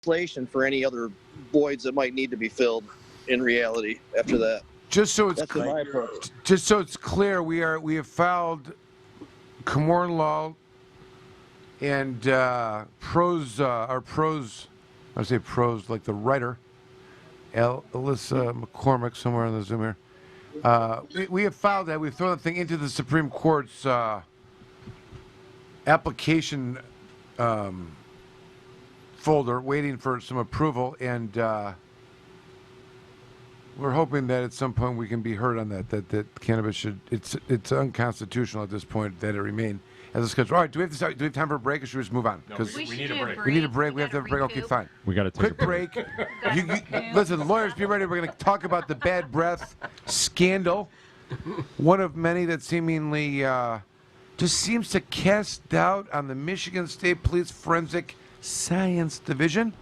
legislation for any other voids that might need to be filled in reality after that. Just so it's clear, we have filed Komorn Law and prose, I say prose like the writer, Alyssa McCormick, somewhere on the Zoom here. We have filed that. We've thrown the thing into the Supreme Court's application folder, waiting for some approval, and we're hoping that at some point we can be heard on that. That cannabis should. It's unconstitutional at this point that it remain as a schedule. All right. Do we have time for a break, or should we just move on? Because we need a break. We need a break. We have to have a break. Okay, fine. We got to take quick break. Listen, lawyers, be ready. We're going to talk about the bad breath scandal, one of many that seemingly just seems to cast doubt on the Michigan State Police Forensic Science Division.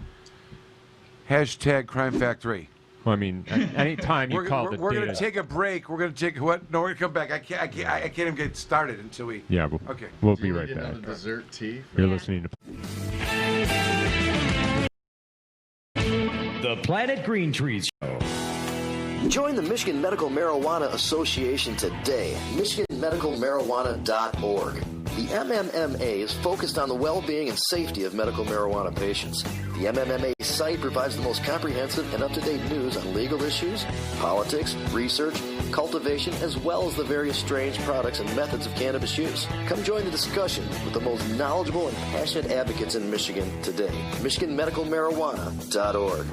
Hashtag Crime Factory. Well, I mean, any time you call the we're data. We're going to take a break. We're going to take what? No, we're going to come back. I can't even get started until we. Yeah. Okay. We'll be right back. Another dessert tea. You're listening to The Planet Green Trees Show. Join the Michigan Medical Marijuana Association today. MichiganMedicalMarijuana.org. The MMMA is focused on the well-being and safety of medical marijuana patients. The MMMA site provides the most comprehensive and up-to-date news on legal issues, politics, research, cultivation, as well as the various strange products and methods of cannabis use. Come join the discussion with the most knowledgeable and passionate advocates in Michigan today. MichiganMedicalMarijuana.org.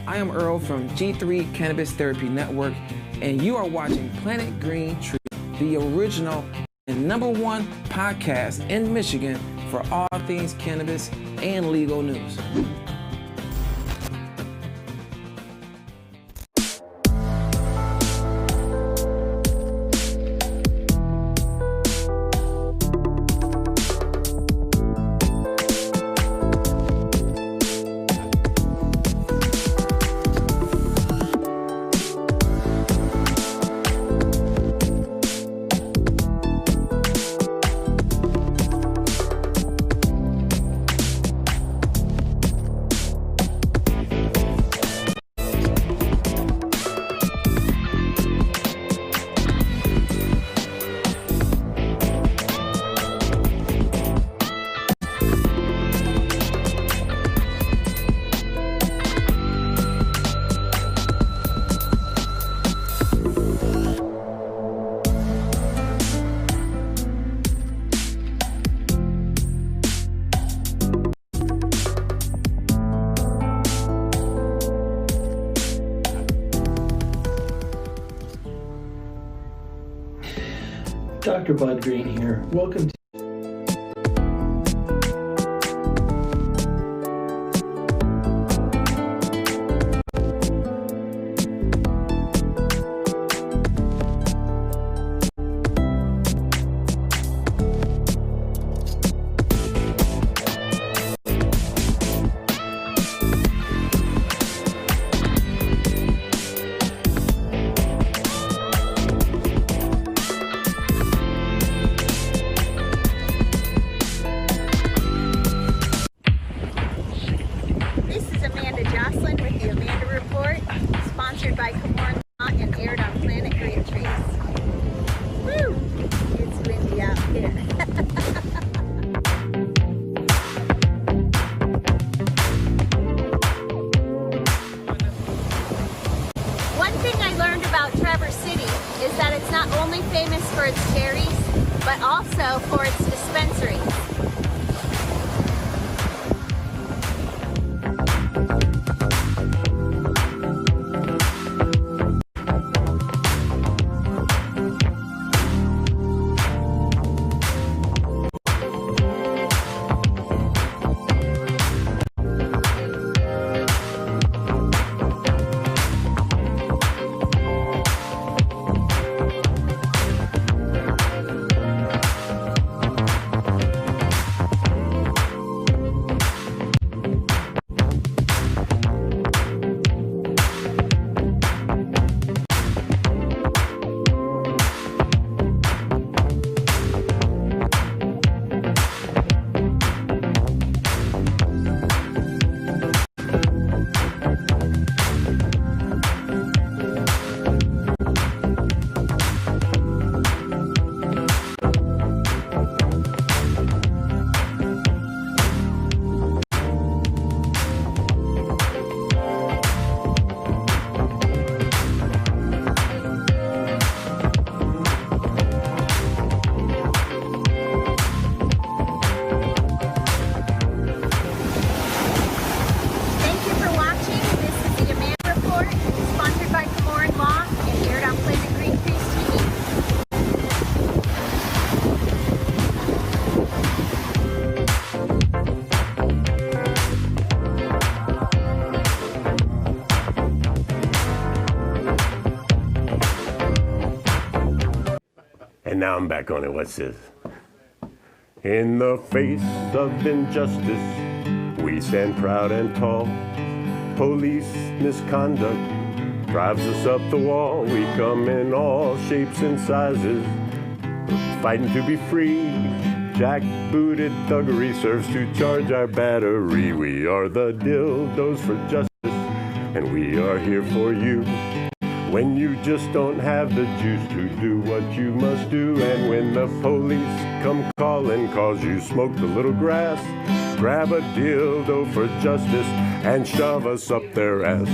I am Earl from G3 Cannabis Therapy Network, and you are watching Planet Green Tree, the original and #1 podcast in Michigan for all things cannabis and legal news. Dr. Bud Green here. Welcome to This is Amanda Joslin with the Amanda Report, sponsored by Komorn and aired on Planet Green Trees. Woo! It's windy out here. One thing I learned about Traverse City is that it's not only famous for its cherries, but also for its dispensaries. now I'm back on it. What's this? In the face of injustice, we stand proud and tall. Police misconduct drives us up the wall. We come in all shapes and sizes, fighting to be free. Jack-booted thuggery serves to charge our battery. We are the dildos for justice, and we are here for you. When you just don't have the juice to do what you must do, and when the police come calling cause you smoked a little grass, grab a dildo for justice and shove us up their ass.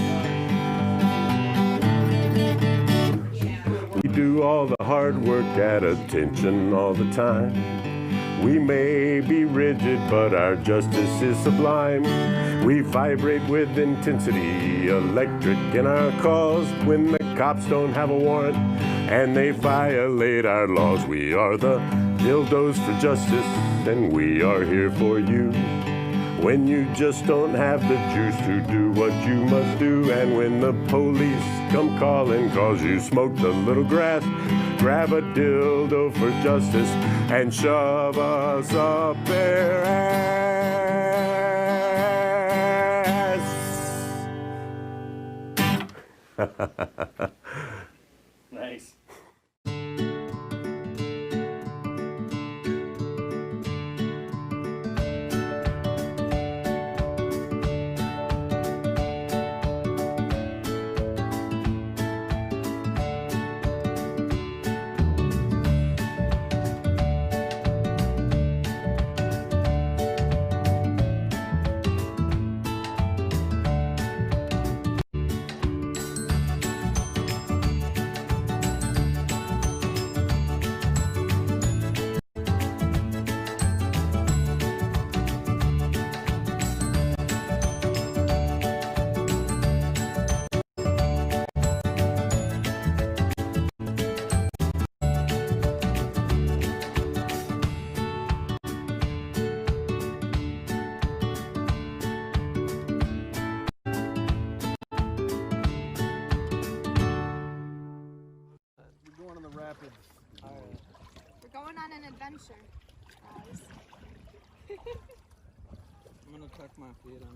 We do all the hard work at attention all the time. We may be rigid, but our justice is sublime. We vibrate with intensity, electric in our cause. When the cops don't have a warrant and they violate our laws, we are the dildos for justice, and we are here for you. When you just don't have the juice to do what you must do, and when the police come calling cause you smoked a little grass, grab a dildo for justice and shove us up their ass. Nice. We're going on an adventure, guys. I'm gonna tuck my feet in.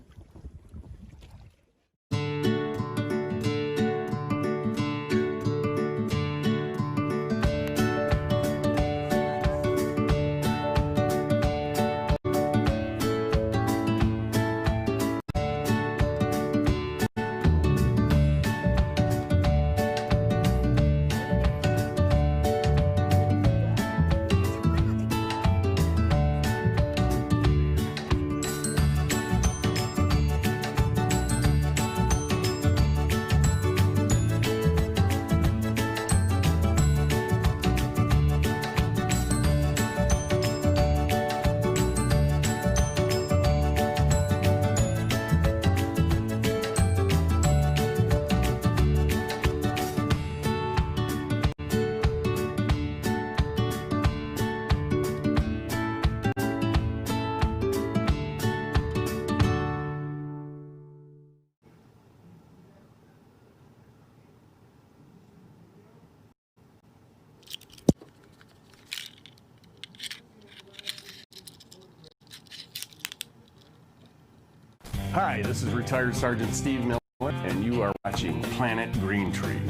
Hi, this is retired Sergeant Steve Miller, and you are watching Planet Green Trees.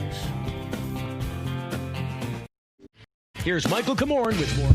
Here's Michael Komorn with more.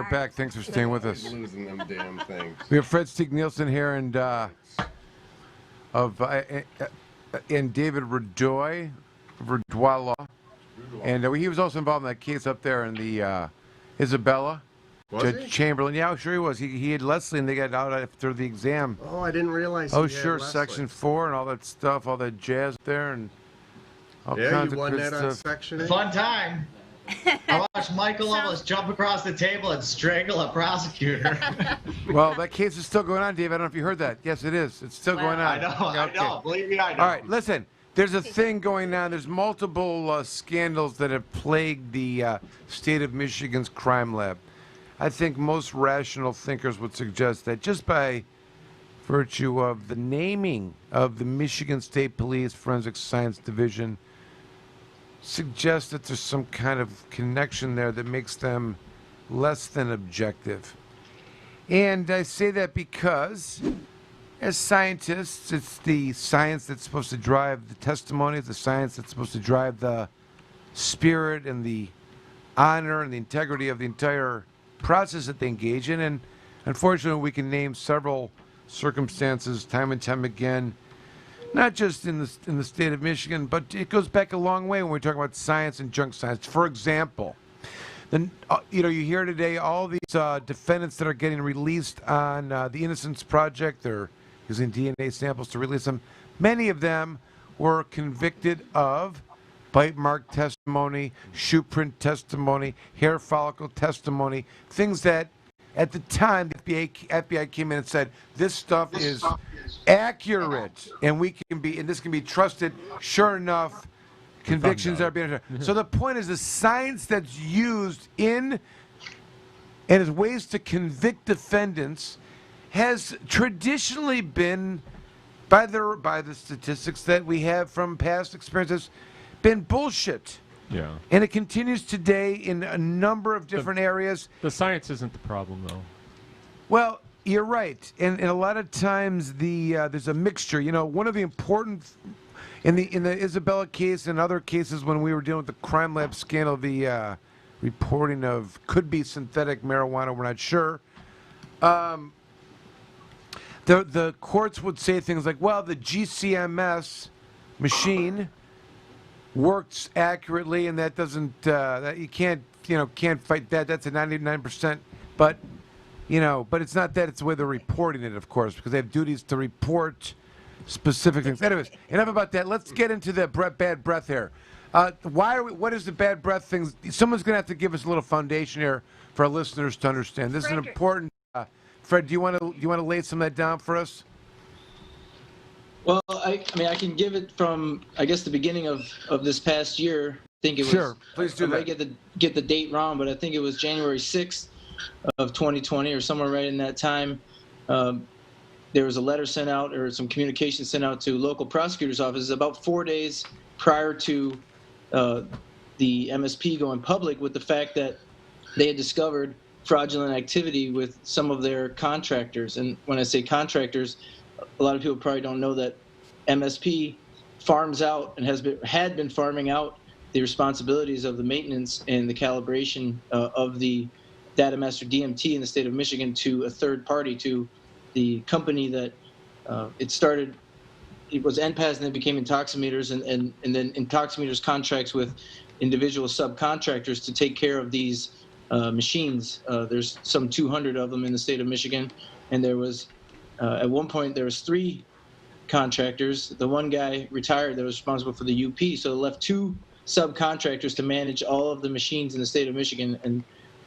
we're back. Thanks for staying with us. Losing them damn things. We have Fred Stieg-Nielsen here and David Radoy, and he was also involved in that case up there in the Isabella. Judge Chamberlain. Yeah, sure he was. He had Leslie, and they got out after the exam. Oh, I didn't realize. Oh, sure, Section 4 and all that stuff, all that jazz there, and all kinds of good that stuff. on Section 8? Fun time. I watched Michael almost jump across the table and strangle a prosecutor. Well, that case is still going on, Dave. I don't know if you heard that. Yes, it is. It's still going on. I know. Believe me, I know. All right, listen. There's a thing going on. There's multiple scandals that have plagued the state of Michigan's crime lab. I think most rational thinkers would suggest that just by virtue of the naming of the Michigan State Police Forensic Science Division suggests that there's some kind of connection there that makes them less than objective. And I say that because as scientists, it's the science that's supposed to drive the testimony, it's the science that's supposed to drive the spirit and the honor and the integrity of the entire process that they engage in. And unfortunately, we can name several circumstances time and time again, not just in the state of Michigan, but it goes back a long way when we talk about science and junk science. For example, you hear today all these defendants that are getting released on the Innocence Project. They're using DNA samples to release them. Many of them were convicted of bite mark testimony, shoe print testimony, hair follicle testimony, things that at the time the FBI came in and said, this stuff is accurate and this can be trusted. Sure enough, convictions are being. So the point is the science that's used in and as ways to convict defendants has traditionally been, by the statistics that we have from past experiences, been bullshit. Yeah. And it continues today in a number of different areas. The science isn't the problem, though. Well, you're right. And a lot of times there's a mixture. One of the important in the Isabella case and other cases when we were dealing with the crime lab scandal, the reporting of could-be synthetic marijuana, we're not sure. The courts would say things like, well, the GCMS machine works accurately, and that doesn't that you can't fight that. That's a 99%. But it's not that. It's the way they're reporting it, of course, because they have duties to report specific things. Anyways, enough about that. Let's get into the bad breath here. What is the bad breath things? Someone's going to have to give us a little foundation here for our listeners to understand. This is an important. Fred, do you want to lay some of that down for us? Well, I can give it from, I guess, the beginning of this past year. I think it was. Sure, please do that. I might get the date wrong, but I think it was January 6th of 2020 or somewhere right in that time. There was a letter sent out or some communication sent out to local prosecutors' offices about 4 days prior to the MSP going public with the fact that they had discovered fraudulent activity with some of their contractors. And when I say contractors, a lot of people probably don't know that MSP farms out and had been farming out the responsibilities of the maintenance and the calibration of the data master DMT in the state of Michigan to a third party, to the company that it started. It was NPAS and then became Intoximeters, and then Intoximeters contracts with individual subcontractors to take care of these machines. There's some 200 of them in the state of Michigan, and there was at one point there was 3 contractors. The one guy retired that was responsible for the UP, so it left 2 subcontractors to manage all of the machines in the state of Michigan. And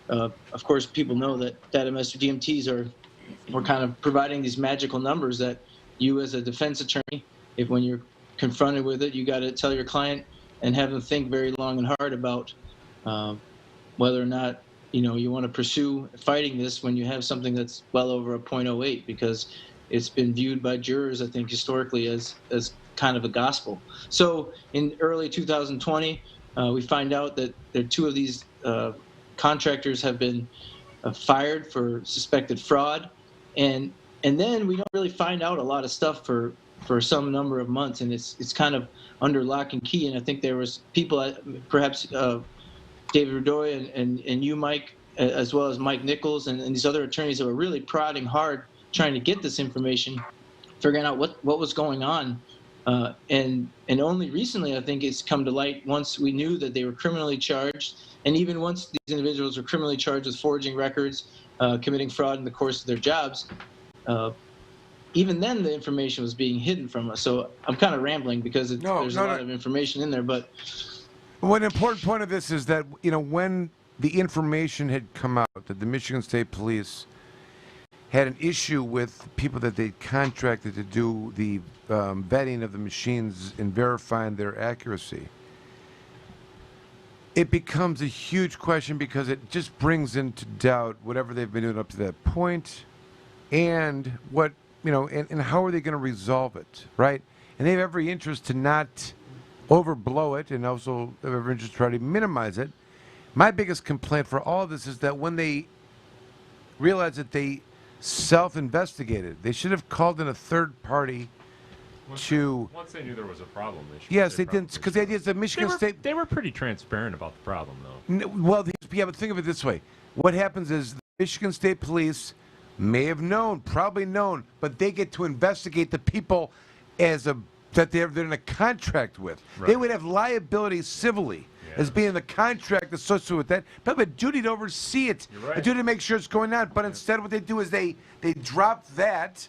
of course, people know that data master DMTs were kind of providing these magical numbers that you, as a defense attorney, if when you're confronted with it, you got to tell your client and have them think very long and hard about whether or not you want to pursue fighting this when you have something that's well over a 0.08, because it's been viewed by jurors, I think, historically as kind of a gospel. So in early 2020, we find out that 2 of these contractors have been fired for suspected fraud, and then we don't really find out a lot of stuff for some number of months, and it's kind of under lock and key. And I think there was people, perhaps David Radoy and you, Mike, as well as Mike Nichols and these other attorneys that were really prodding hard, trying to get this information, figuring out what was going on. And only recently, I think, it's come to light once we knew that they were criminally charged, and even once these individuals were criminally charged with forging records, committing fraud in the course of their jobs. Even then, the information was being hidden from us. So I'm kind of rambling because there's a lot of information in there. But one important point of this is that, you know, when the information had come out that the Michigan State Police had an issue with people that they contracted to do the vetting of the machines and verifying their accuracy, it becomes a huge question because it just brings into doubt whatever they've been doing up to that point, and what, you know, and how are they going to resolve it, right? And they have every interest to not overblow it, and also have every interest to try to minimize it. My biggest complaint for all of this is that when they realized that they self-investigated, they should have called in a third party Once they knew there was a problem, Yes, they didn't, because the idea is that Michigan State... They were pretty transparent about the problem, though. Well, yeah, but think of it this way. What happens is the Michigan State Police may have known, probably known, but they get to investigate the people that they're in a contract with. Right. They would have liability civilly as being the contract associated with that, but a duty to oversee it, a duty to make sure it's going on. But instead, what they do is they drop that,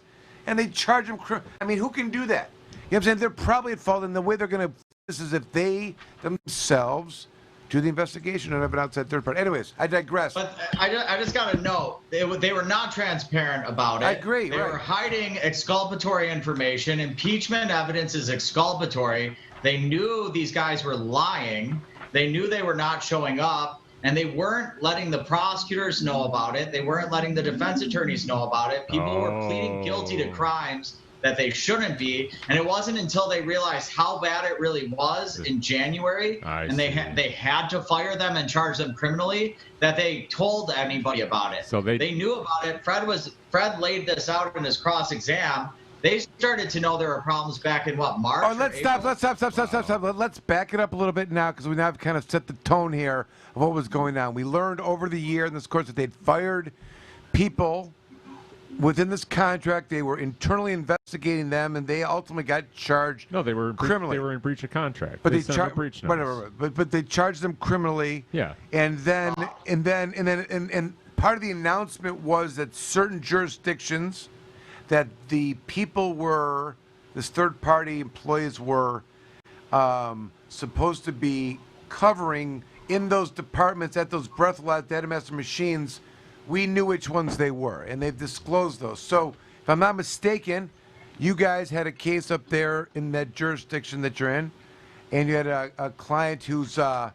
and they charge them. I mean, who can do that? You know what I'm saying? They're probably at fault, and the way they're going to this is if they themselves do the investigation and have an outside third party. Anyways, I digress. But I just got to note, they were not transparent about it. I agree. They were hiding exculpatory information. Impeachment evidence is exculpatory. They knew these guys were lying. They knew they were not showing up, and they weren't letting the prosecutors know about it. They weren't letting the defense attorneys know about it. People were pleading guilty to crimes that they shouldn't be, and it wasn't until they realized how bad it really was in January, and they had to fire them and charge them criminally, that they told anybody about it. So they knew about it. Fred laid this out in his cross-exam. They started to know there were problems back in March? Oh, let's stop. Let's back it up a little bit now, because we now have kind of set the tone here of what was going on. We learned over the year in this course that they'd fired people within this contract. They were internally investigating them, and they ultimately got charged. No, they were criminally. They were in breach of contract. But they charged breach notice. But they charged them criminally. Yeah. And then part of the announcement was that certain jurisdictions that the people were, this third-party employees were supposed to be covering in those departments at those breathalyzer data master machines. We knew which ones they were, and they've disclosed those. So, if I'm not mistaken, you guys had a case up there in that jurisdiction that you're in, and you had a client whose data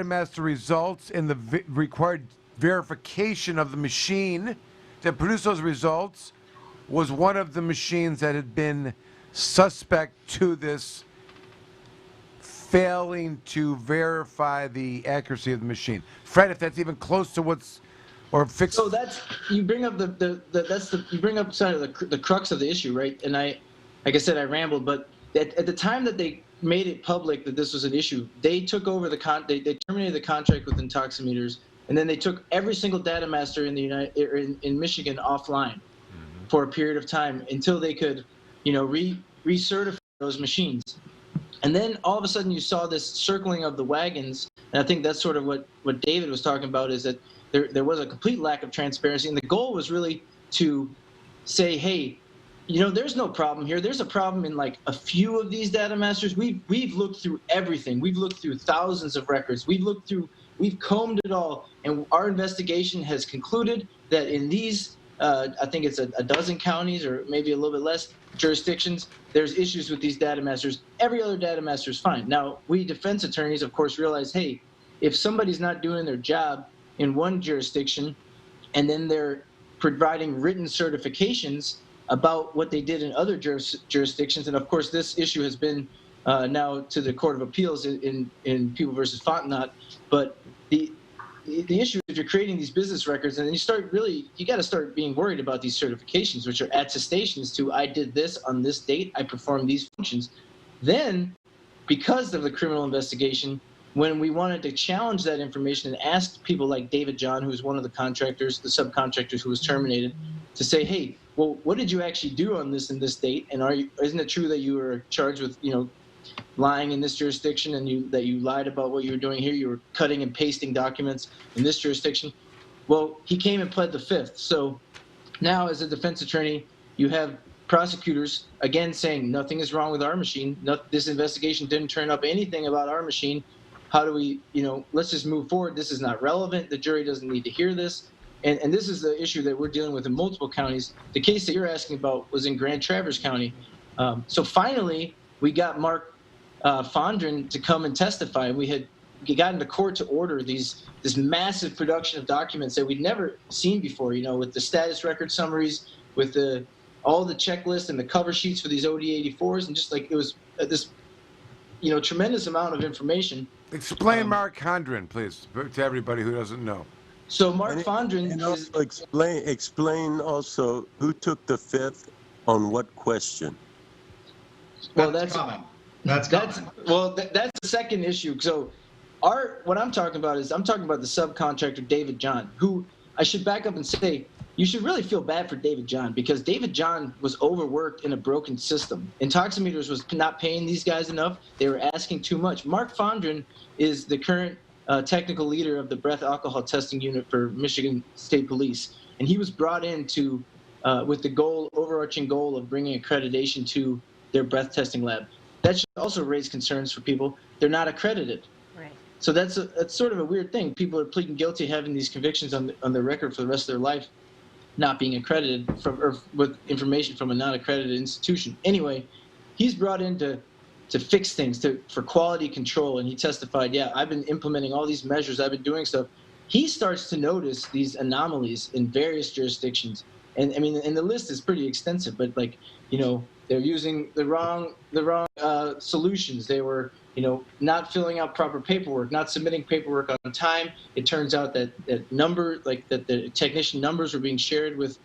master results and the required verification of the machine that produced those results was one of the machines that had been suspect to this failing to verify the accuracy of the machine. Fred, if that's even close to fixed. So you bring up you bring up sort of the crux of the issue, right? And like I said, I rambled, but at the time that they made it public that this was an issue, they took over they terminated the contract with Intoximeters. And then they took every single data master in in Michigan offline for a period of time until they could, recertify those machines. And then all of a sudden you saw this circling of the wagons, and I think that's sort of what David was talking about, is that there was a complete lack of transparency, and the goal was really to say, hey, there's no problem here. There's a problem in like a few of these data masters. We've looked through everything. We've looked through thousands of records. We've combed it all, and our investigation has concluded that in these, I think it's a dozen counties or maybe a little bit less jurisdictions, there's issues with these data masters. Every other data master is fine. Now, we defense attorneys, of course, realize, hey, if somebody's not doing their job in one jurisdiction and then they're providing written certifications about what they did in other jurisdictions, and of course this issue has been now to the Court of Appeals in People versus Fontenot, but the issue is if you're creating these business records, and then you got to start being worried about these certifications, which are attestations to, I did this on this date, I performed these functions. Then, because of the criminal investigation, when we wanted to challenge that information and ask people like David John, who's one of the contractors, the subcontractors who was terminated, to say, hey, well, what did you actually do on this and this date? And isn't it true that you were charged with, lying in this jurisdiction, and that you lied about what you were doing here? You were cutting and pasting documents in this jurisdiction. Well, he came and pled the fifth. So now, as a defense attorney, you have prosecutors again saying nothing is wrong with our machine. This investigation didn't turn up anything about our machine. How do we, let's just move forward. This is not relevant. The jury doesn't need to hear this. And this is the issue that we're dealing with in multiple counties. The case that you're asking about was in Grand Traverse County. So finally, we got Mark Fondren to come and testify. We had gotten the court to order this massive production of documents that we'd never seen before, with the status record summaries, with all the checklists and the cover sheets for these OD-84s, and just like it was this, tremendous amount of information. Explain Mark Fondren, please, to everybody who doesn't know. So Mark Fondren and also explain also who took the fifth on what question. Well, that's coming. That's the second issue. So what I'm talking about is I'm talking about the subcontractor David John, who I should back up and say you should really feel bad for David John, because David John was overworked in a broken system. Intoximeters was not paying these guys enough. They were asking too much. Mark Fondren is the current technical leader of the breath alcohol testing unit for Michigan State Police, and he was brought in to with the overarching goal of bringing accreditation to their breath testing lab. That should also raise concerns for people. They're not accredited. Right. So that's sort of a weird thing. People are pleading guilty, having these convictions on their record for the rest of their life, not being accredited or with information from a non-accredited institution. Anyway, he's brought in to fix things, for quality control, and he testified, yeah, I've been implementing all these measures, I've been doing stuff. He starts to notice these anomalies in various jurisdictions, and I mean, and the list is pretty extensive, but they're using the wrong solutions. They were not filling out proper paperwork, not submitting paperwork on time. It turns out that the technician numbers were being shared with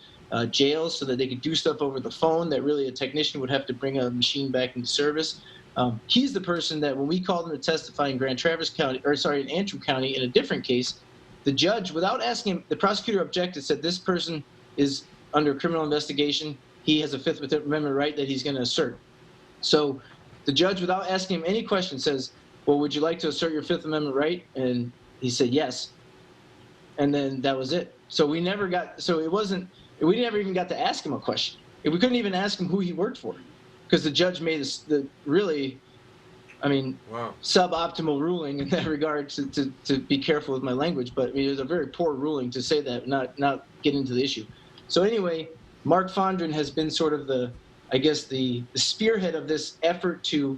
jails so that they could do stuff over the phone that really a technician would have to bring a machine back into service. He's the person that when we called him to testify in in Antrim County in a different case, the judge, without asking him, the prosecutor objected, said this person is under criminal investigation. He has a Fifth Amendment right that he's going to assert. So the judge, without asking him any questions, says, well, would you like to assert your Fifth Amendment right? And he said yes. And then that was it. So we never even got to ask him a question. We couldn't even ask him who he worked for, because the judge made suboptimal ruling in that regard, to be careful with my language, but it was a very poor ruling to say that, not get into the issue. So anyway, Mark Fondren has been sort of the spearhead of this effort to,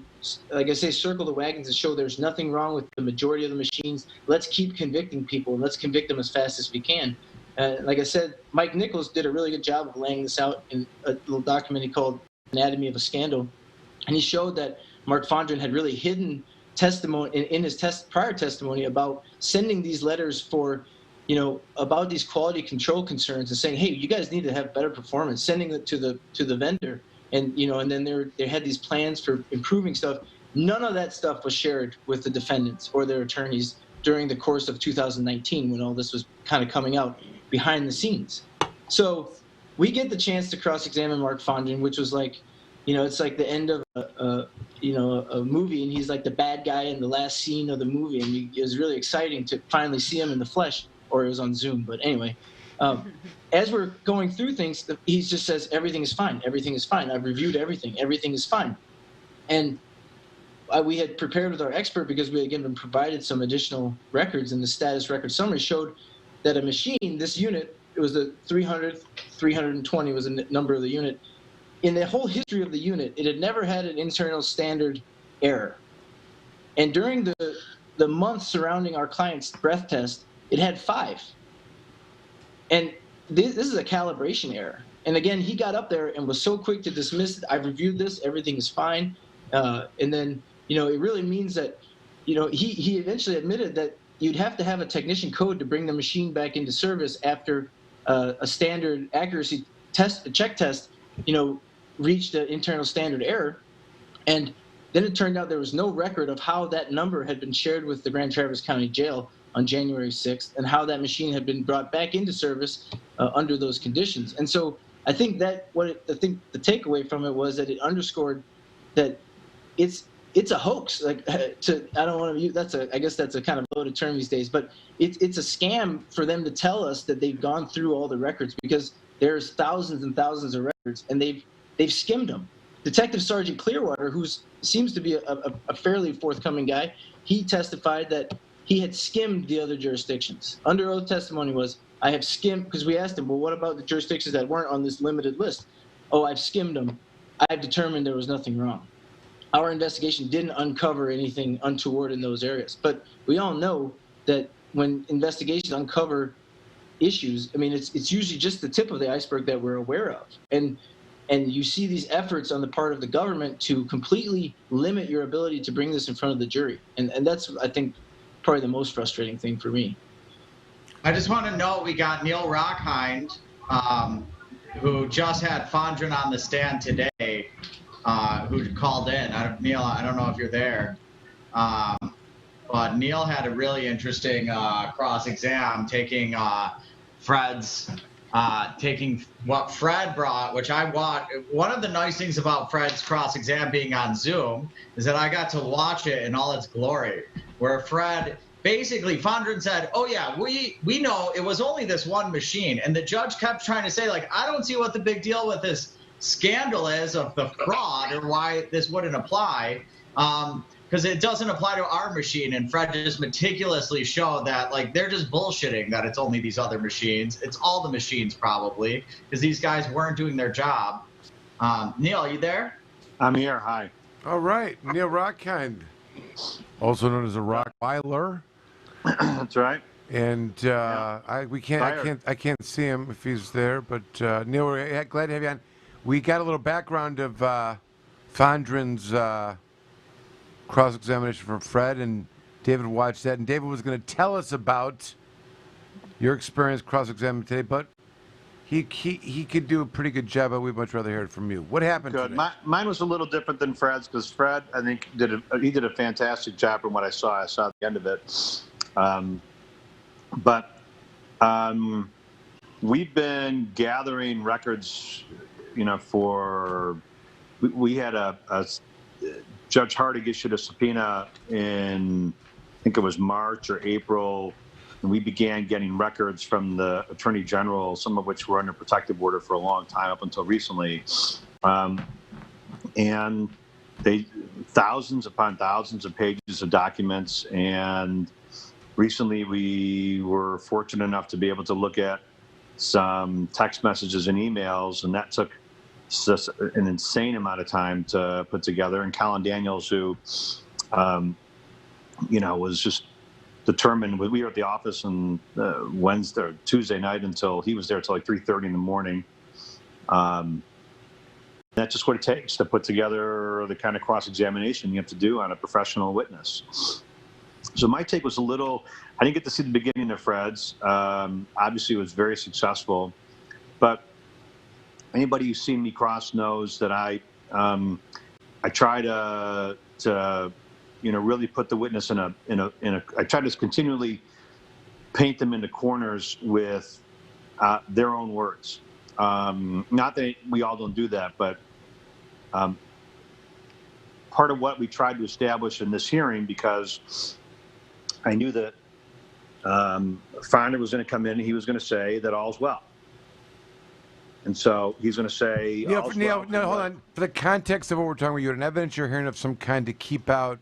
like I say, circle the wagons and show there's nothing wrong with the majority of the machines. Let's keep convicting people, and let's convict them as fast as we can. Like I said, Mike Nichols did a really good job of laying this out in a little document he called Anatomy of a Scandal. And he showed that Mark Fondren had really hidden testimony in his prior testimony about sending these letters for, about these quality control concerns, and saying, hey, you guys need to have better performance, sending it to the vendor. And, and then they had these plans for improving stuff. None of that stuff was shared with the defendants or their attorneys during the course of 2019, when all this was kind of coming out behind the scenes. So we get the chance to cross-examine Mark Fondren, which was like, it's like the end of a movie, and he's like the bad guy in the last scene of the movie, and it was really exciting to finally see him in the flesh, or it was on Zoom, but anyway. As we're going through things, he just says, everything is fine, everything is fine, I've reviewed everything is fine. And we had prepared with our expert, because we had given provided some additional records, and the status record summary showed that a machine, this unit, it was the 320 was the number of the unit. In the whole history of the unit, it had never had an internal standard error. And during the month surrounding our client's breath test, it had 5. And this is a calibration error. And again, he got up there and was so quick to dismiss it. I've reviewed this, everything is fine. And then, it really means that, he eventually admitted that you'd have to have a technician code to bring the machine back into service after a standard accuracy test, a check test, reached an internal standard error. And then it turned out there was no record of how that number had been shared with the Grand Traverse County Jail on January 6th and how that machine had been brought back into service under those conditions. And so I think the takeaway from it was that it underscored that it's a hoax. Like I don't want to use I guess that's a kind of loaded term these days, but it's a scam for them to tell us that they've gone through all the records, because there's thousands and thousands of records and they've skimmed them. Detective Sergeant Clearwater, who seems to be a fairly forthcoming guy, he testified that he had skimmed the other jurisdictions. Under oath testimony was, I have skimmed, because we asked him, well, what about the jurisdictions that weren't on this limited list? Oh, I've skimmed them. I've determined there was nothing wrong. Our investigation didn't uncover anything untoward in those areas. But we all know that when investigations uncover issues, I mean, it's usually just the tip of the iceberg that we're aware of. And you see these efforts on the part of the government to completely limit your ability to bring this in front of the jury. And that's, I think, probably the most frustrating thing for me. I just want to note we got Neil Rockhind, who just had Fondren on the stand today, who called in. Neil, I don't know if you're there. But Neil had a really interesting cross-exam, taking taking what Fred brought, which I watched. One of the nice things about Fred's cross-exam being on Zoom is that I got to watch it in all its glory, where Fred basically, Fondren said, oh yeah, we know it was only this one machine. And the judge kept trying to say, like, I don't see what the big deal with this scandal is of the fraud or why this wouldn't apply. Because it doesn't apply to our machine. And Fred just meticulously showed that, like, they're just bullshitting that it's only these other machines. It's all the machines probably, because these guys weren't doing their job. Neil, are you there? I'm here. Hi. All right. Neil Rockhind, also known as a Rockweiler. That's right. And I can't see him if he's there, but Neil, we're glad to have you on. We got a little background of Fondren's cross-examination from Fred, and David watched that, and David was going to tell us about your experience cross-examining today, but he could do a pretty good job, but we'd much rather hear it from you. What happened Good. today? Mine was a little different than Fred's, because Fred, I think, did a fantastic job from what I saw. I saw the end of it. But we've been gathering records, we had a Judge Hardig issued a subpoena in, I think it was March or April, and we began getting records from the Attorney General, some of which were under protective order for a long time, up until recently. And they thousands upon thousands of pages of documents. And recently we were fortunate enough to be able to look at some text messages and emails, and that took just an insane amount of time to put together. And Colin Daniels, who, was just determined. We were at the office on Wednesday or Tuesday night until he was there till like 3:30 in the morning. That's just what it takes to put together the kind of cross-examination you have to do on a professional witness. So my take was I didn't get to see the beginning of Fred's. Obviously, it was very successful, but anybody who's seen me cross knows that I try to really put the witness in a I try to continually paint them into corners with their own words. Not that we all don't do that, but part of what we tried to establish in this hearing, because I knew that Fonder was going to come in and he was going to say that all's well. And so he's going to say, Neil, hold on. For the context of what we're talking about, you had an evidentiary hearing of some kind to keep out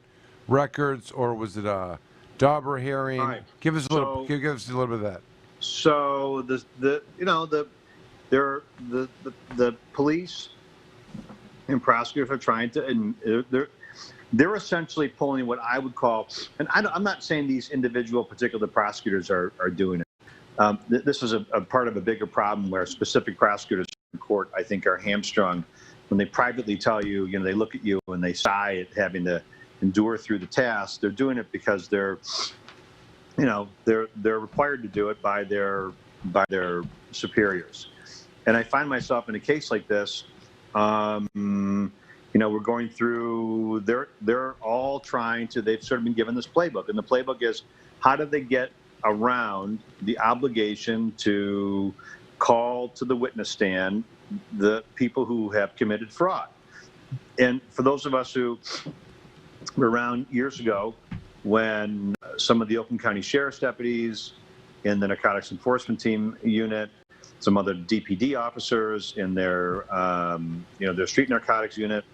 records, or was it a Dauber hearing? Right. Give us a little bit of that. So the police and prosecutors are trying to, and they're essentially pulling what I would call, and I'm not saying these individual particular prosecutors are doing it. This is a part of a bigger problem where specific prosecutors in court, I think, are hamstrung when they privately tell you, they look at you and they sigh at having to endure through the task. They're doing it because they're required to do it by their superiors. And I find myself in a case like this, we're going through, they're all trying to, they've sort of been given this playbook. And the playbook is, how do they get around the obligation to call to the witness stand the people who have committed fraud? And for those of us who were around years ago when some of the Oakland County Sheriff's deputies in the Narcotics Enforcement Team unit, some other DPD officers in their, their street narcotics unit,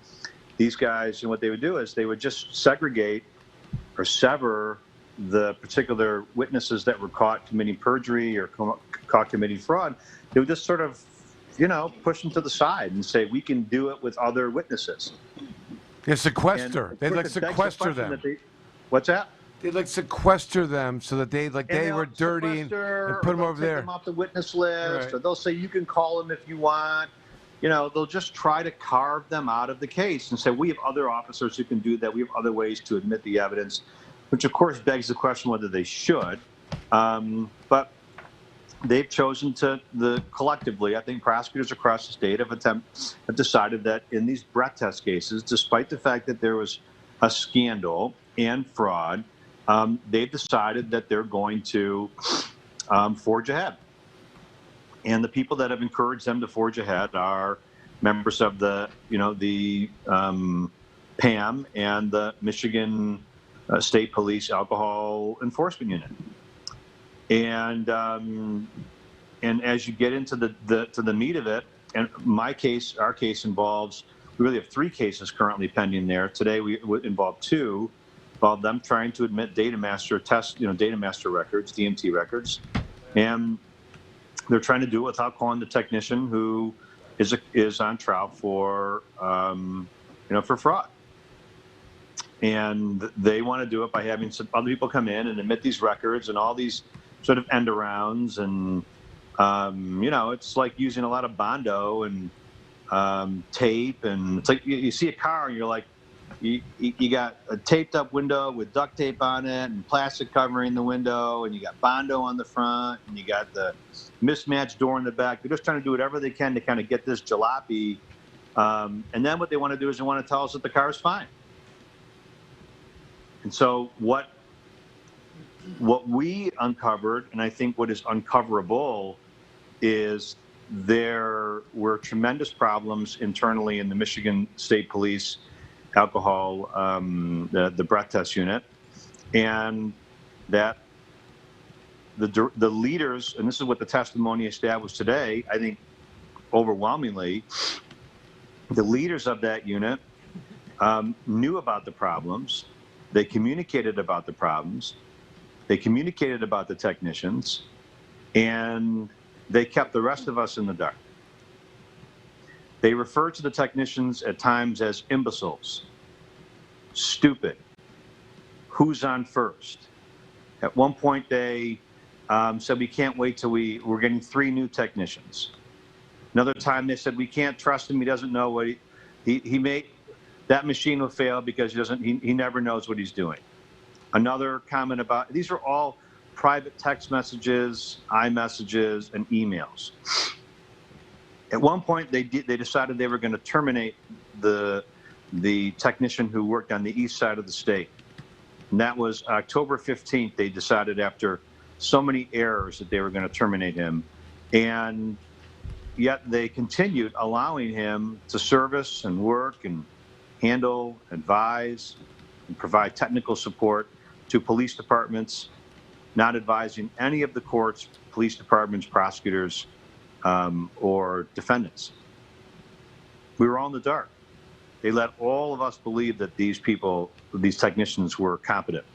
these guys, and what they would do is they would just segregate or sever the particular witnesses that were caught committing perjury or caught committing fraud. They would just sort of, push them to the side and say, we can do it with other witnesses. Yeah, sequester. They'd like sequester them. What's that? They'd like sequester them so that they were dirty and put them over there. Take them off the witness list, Right. or they'll say you can call them if you want. They'll just try to carve them out of the case and say, we have other officers who can do that. We have other ways to admit the evidence, which of course begs the question whether they should. But they've chosen to, collectively, I think prosecutors across the state have decided that in these breath test cases, despite the fact that there was a scandal and fraud, they've decided that they're going to forge ahead. And the people that have encouraged them to forge ahead are members of the PAM and the Michigan State Police Alcohol Enforcement Unit. And as you get into the meat of it, and our case involves, we really have 3 cases currently pending there. Today we involve 2, involve them trying to admit data master records, DMT records, and they're trying to do it without calling the technician who is on trial for fraud. And they want to do it by having some other people come in and admit these records and all these sort of end arounds. And, it's like using a lot of Bondo and tape. And it's like you see a car and you're like, you got a taped up window with duct tape on it and plastic covering the window, and you got Bondo on the front, and you got the mismatched door in the back. They're just trying to do whatever they can to kind of get this jalopy. And then what they want to do is they want to tell us that the car is fine. And so what we uncovered, and I think what is uncoverable, is there were tremendous problems internally in the Michigan State Police alcohol, the breath test unit, and that the leaders, and this is what the testimony established today, I think overwhelmingly, the leaders of that unit knew about the problems. They communicated about the problems. They communicated about the technicians, and they kept the rest of us in the dark. They referred to the technicians at times as imbeciles, stupid, who's on first. At one point, they said, we can't wait till we're getting 3 new technicians. Another time, they said, we can't trust him. He doesn't know what he may, that machine will fail because he never knows what he's doing. Another comment about, these are all private text messages, iMessages, and emails. At one point, they decided they were going to terminate the technician who worked on the east side of the state. And that was October 15th. They decided after so many errors that they were going to terminate him. And yet they continued allowing him to service and work and handle, advise, and provide technical support to police departments, not advising any of the courts, police departments, prosecutors, or defendants. We were all in the dark. They let all of us believe that these technicians were competent.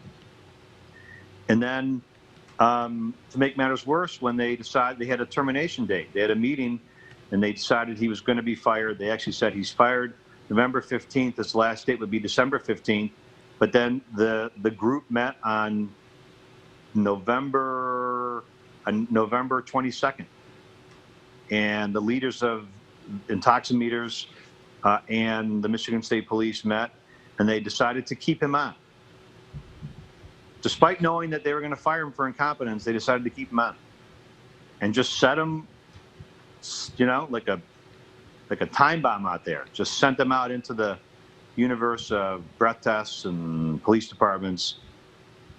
And then to make matters worse, when they decided they had a termination date, they had a meeting and they decided he was going to be fired. They actually said he's fired November 15th. His last date would be December 15th. But then the group met on November 22nd. And the leaders of intoximeters and the Michigan State Police met, and they decided to keep him on. Despite knowing that they were going to fire him for incompetence, they decided to keep him on and just set him, like a time bomb out there. Just sent him out into the universe of breath tests and police departments.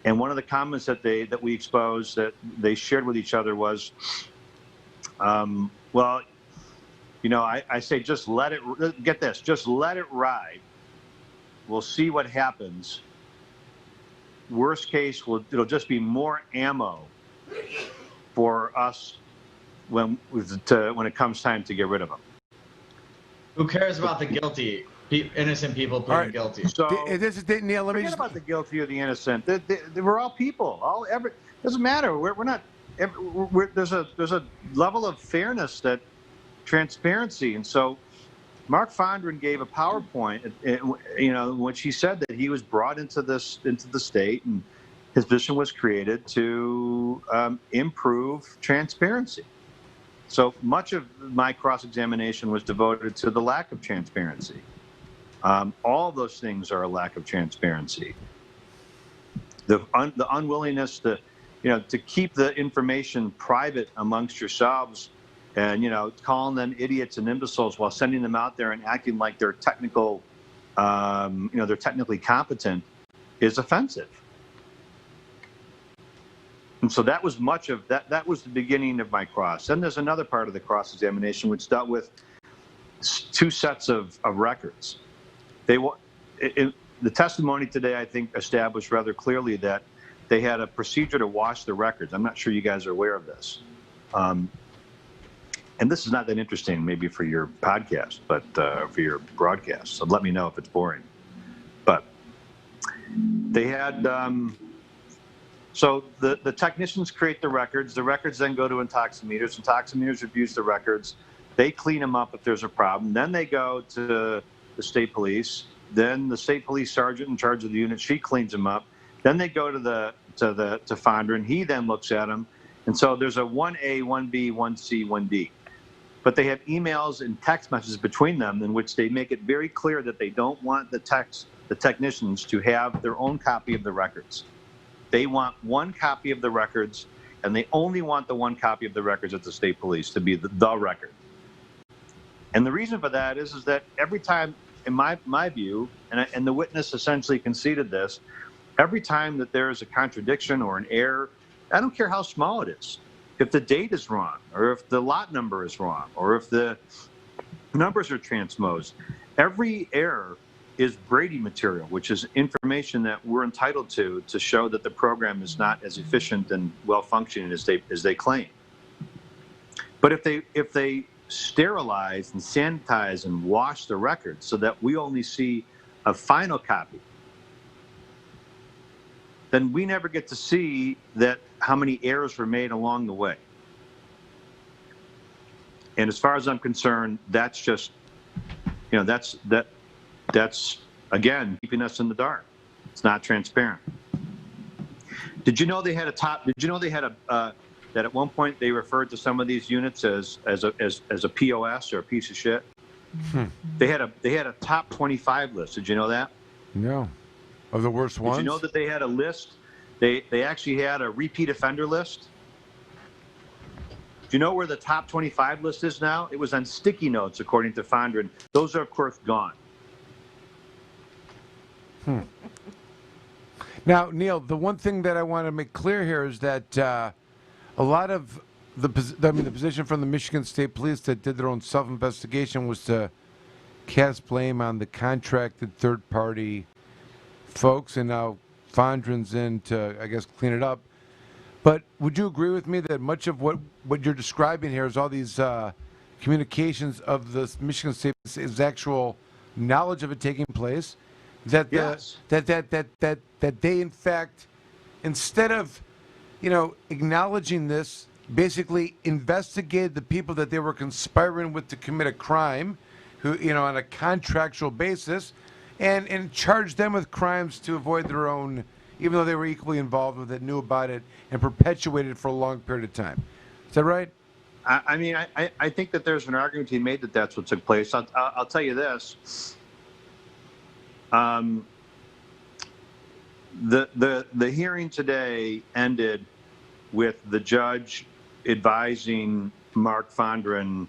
And one of the comments that we exposed that they shared with each other was, well, you know, I say just let it, get this, just let it ride. We'll see what happens. Worst case, it'll just be more ammo for us when it comes time to get rid of them. Who cares about the guilty, innocent people pleading guilty? So Neil, let me forget about the guilty or the innocent. We're all people. Doesn't matter. We're not. There's a level of fairness, that transparency, and so Mark Fondren gave a PowerPoint, you know, when she said that he was brought into the state and his position was created to improve transparency. So much of my cross-examination was devoted to the lack of transparency. All of those things are a lack of transparency. The unwillingness to keep the information private amongst yourselves, and calling them idiots and imbeciles while sending them out there and acting like they're technical, they're technically competent, is offensive. And so that was much of that. That was the beginning of my cross. Then there's another part of the cross-examination which dealt with two sets of records. The testimony today, I think, established rather clearly that they had a procedure to wash the records. I'm not sure you guys are aware of this. And this is not that interesting, maybe for your podcast, but for your broadcast. So let me know if it's boring. But they had, so the technicians create the records. The records then go to intoximeters. Intoximeters reviews the records. They clean them up if there's a problem. Then they go to the state police. Then the state police sergeant in charge of the unit, she cleans them up. Then they go to Fondren. He then looks at them. And so there's a 1A, 1B, 1C, 1D. But they have emails and text messages between them in which they make it very clear that they don't want the technicians to have their own copy of the records. They want one copy of the records, and they only want the one copy of the records at the state police to be the record. And the reason for that is that every time, in my view, and the witness essentially conceded this, every time that there is a contradiction or an error, I don't care how small it is, if the date is wrong, or if the lot number is wrong, or if the numbers are transposed, every error is Brady material, which is information that we're entitled to show that the program is not as efficient and well-functioning as they claim. But if they sterilize and sanitize and wash the records so that we only see a final copy, then we never get to see how many errors were made along the way. And as far as I'm concerned, that's just, that's again keeping us in the dark. It's not transparent. Did you know they had that at one point they referred to some of these units as a POS or a piece of shit? They had a top 25 list. Did you know that? No. Of the worst ones? Did you know that they had a list? They actually had a repeat offender list. Do you know where the top 25 list is now? It was on sticky notes, according to Fondren. Those are, of course, gone. Now, Neil, the one thing that I want to make clear here is that a lot of the position from the Michigan State Police that did their own self-investigation was to cast blame on the contracted third-party folks, and now Fondren's in to, I guess, clean it up. But would you agree with me that much of what you're describing here is all these communications of the Michigan State is actual knowledge of it taking place? That yes. that they in fact, instead of acknowledging this, basically investigated the people that they were conspiring with to commit a crime, who on a contractual basis, and charged them with crimes to avoid their own, even though they were equally involved with it, knew about it, and perpetuated it for a long period of time. Is that right? I think that there's an argument to be made that that's what took place. I'll tell you this. The hearing today ended with the judge advising Mark Fondren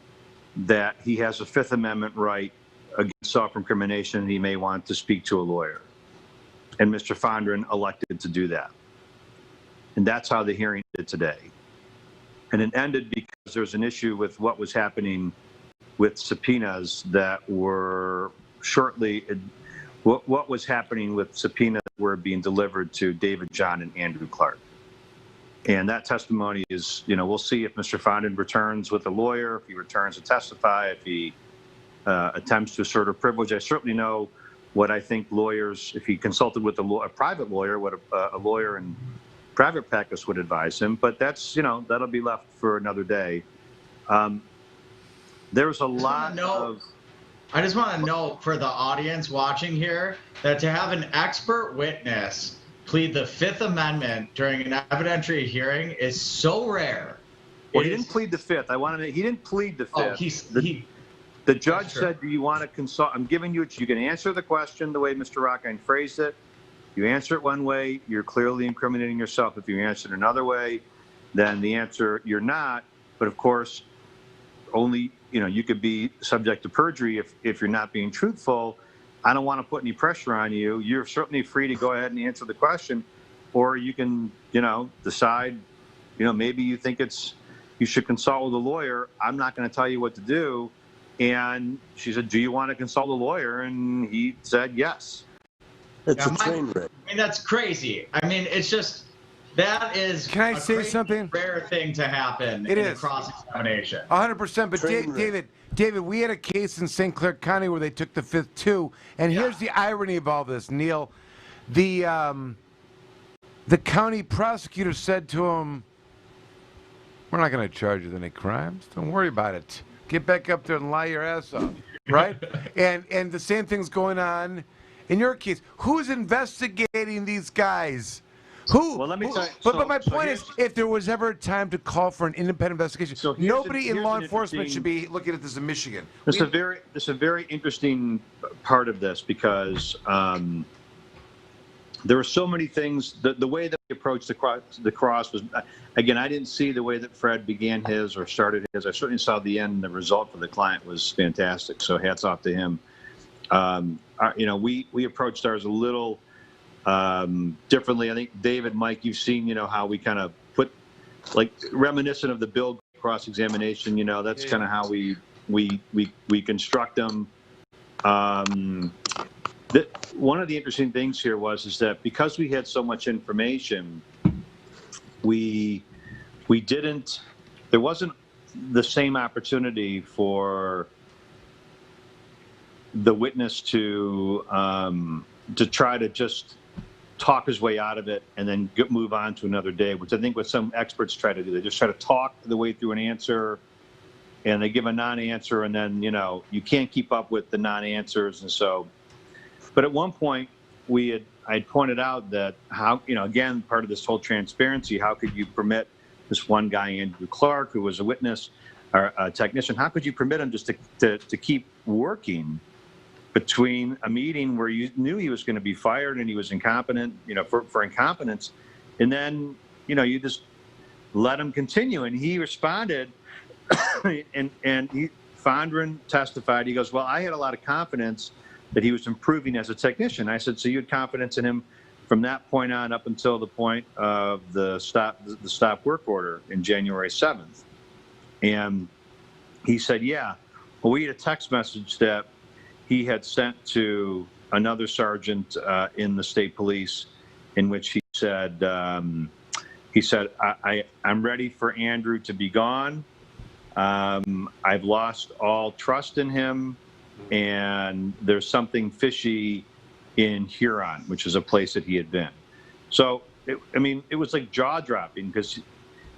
that he has a Fifth Amendment right against self-incrimination, he may want to speak to a lawyer. And Mr. Fondren elected to do that. And that's how the hearing ended today. And it ended because there was an issue with what was happening with subpoenas that were what was happening with subpoenas that were being delivered to David John and Andrew Clark. And that testimony is, we'll see if Mr. Fondren returns with a lawyer, if he returns to testify, if he attempts to assert a privilege. I certainly know what I think lawyers, if he consulted with a private lawyer, what a lawyer in private practice would advise him. But that's, that'll be left for another day. There's a lot of... I just want to note for the audience watching here that to have an expert witness plead the Fifth Amendment during an evidentiary hearing is so rare. Well, he didn't plead the Fifth. He didn't plead the Fifth. The judge said, do you want to consult? I'm giving you, you can answer the question the way Mr. Rockine phrased it. You answer it one way, you're clearly incriminating yourself. If you answer it another way, then the answer, you're not. But of course, only, you could be subject to perjury if you're not being truthful. I don't want to put any pressure on you. You're certainly free to go ahead and answer the question, or you can, decide, maybe you think you should consult with a lawyer. I'm not going to tell you what to do. And she said, do you want to consult a lawyer? And he said, yes. It's a train wreck. I mean, that's crazy. I mean, it's just, that is Can I say something? Rare thing to happen in a cross-examination. 100%. But David, we had a case in St. Clair County where they took the Fifth too. And here's the irony of all this, Neil. The county prosecutor said to him, we're not going to charge you with any crimes. Don't worry about it. Get back up there and lie your ass off, right? and the same thing's going on in your case. Who's investigating these guys? Who? Well, let me tell you. But my point is, if there was ever a time to call for an independent investigation, nobody in law enforcement should be looking at this in Michigan. This is a very interesting part of this because there were so many things. The way that we approached the cross was, again, I didn't see the way that Fred began his or started his. I certainly saw the end. And the result for the client was fantastic. So hats off to him. We approached ours a little differently. I think David, Mike, you've seen, how we kind of put, like, reminiscent of the Bill cross-examination. That's kind of how we construct them. One of the interesting things here is that because we had so much information, there wasn't the same opportunity for the witness to try to just talk his way out of it and then move on to another day, which I think what some experts try to do. They just try to talk the way through an answer, and they give a non-answer, and then, you can't keep up with the non-answers. And so, but at one point I had pointed out that how, again, part of this whole transparency, how could you permit this one guy, Andrew Clark, who was a witness or a technician, how could you permit him just to keep working between a meeting where you knew he was going to be fired and he was incompetent, for incompetence, and then, you just let him continue? And he responded, and Fondren testified. He goes, well, I had a lot of confidence that he was improving as a technician. I said, so you had confidence in him from that point on up until the point of the stop work order in January 7th. And he said, yeah. Well, we had a text message that he had sent to another sergeant in the state police, in which he said, I'm ready for Andrew to be gone. I've lost all trust in him, and there's something fishy in Huron, which is a place that he had been. So, it was like jaw-dropping, because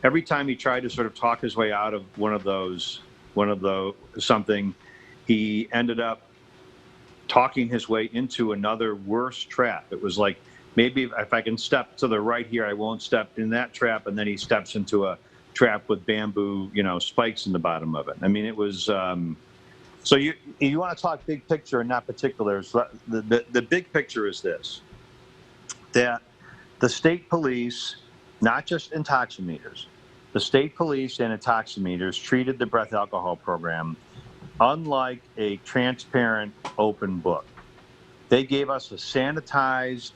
every time he tried to sort of talk his way out of one of those something, he ended up talking his way into another worse trap. It was like, maybe if I can step to the right here, I won't step in that trap. And then he steps into a trap with bamboo, spikes in the bottom of it. It was, so you want to talk big picture and not particulars. The big picture is this, that the state police, not just intoximeters, the state police and intoximeters treated the breath alcohol program unlike a transparent open book. They gave us a sanitized,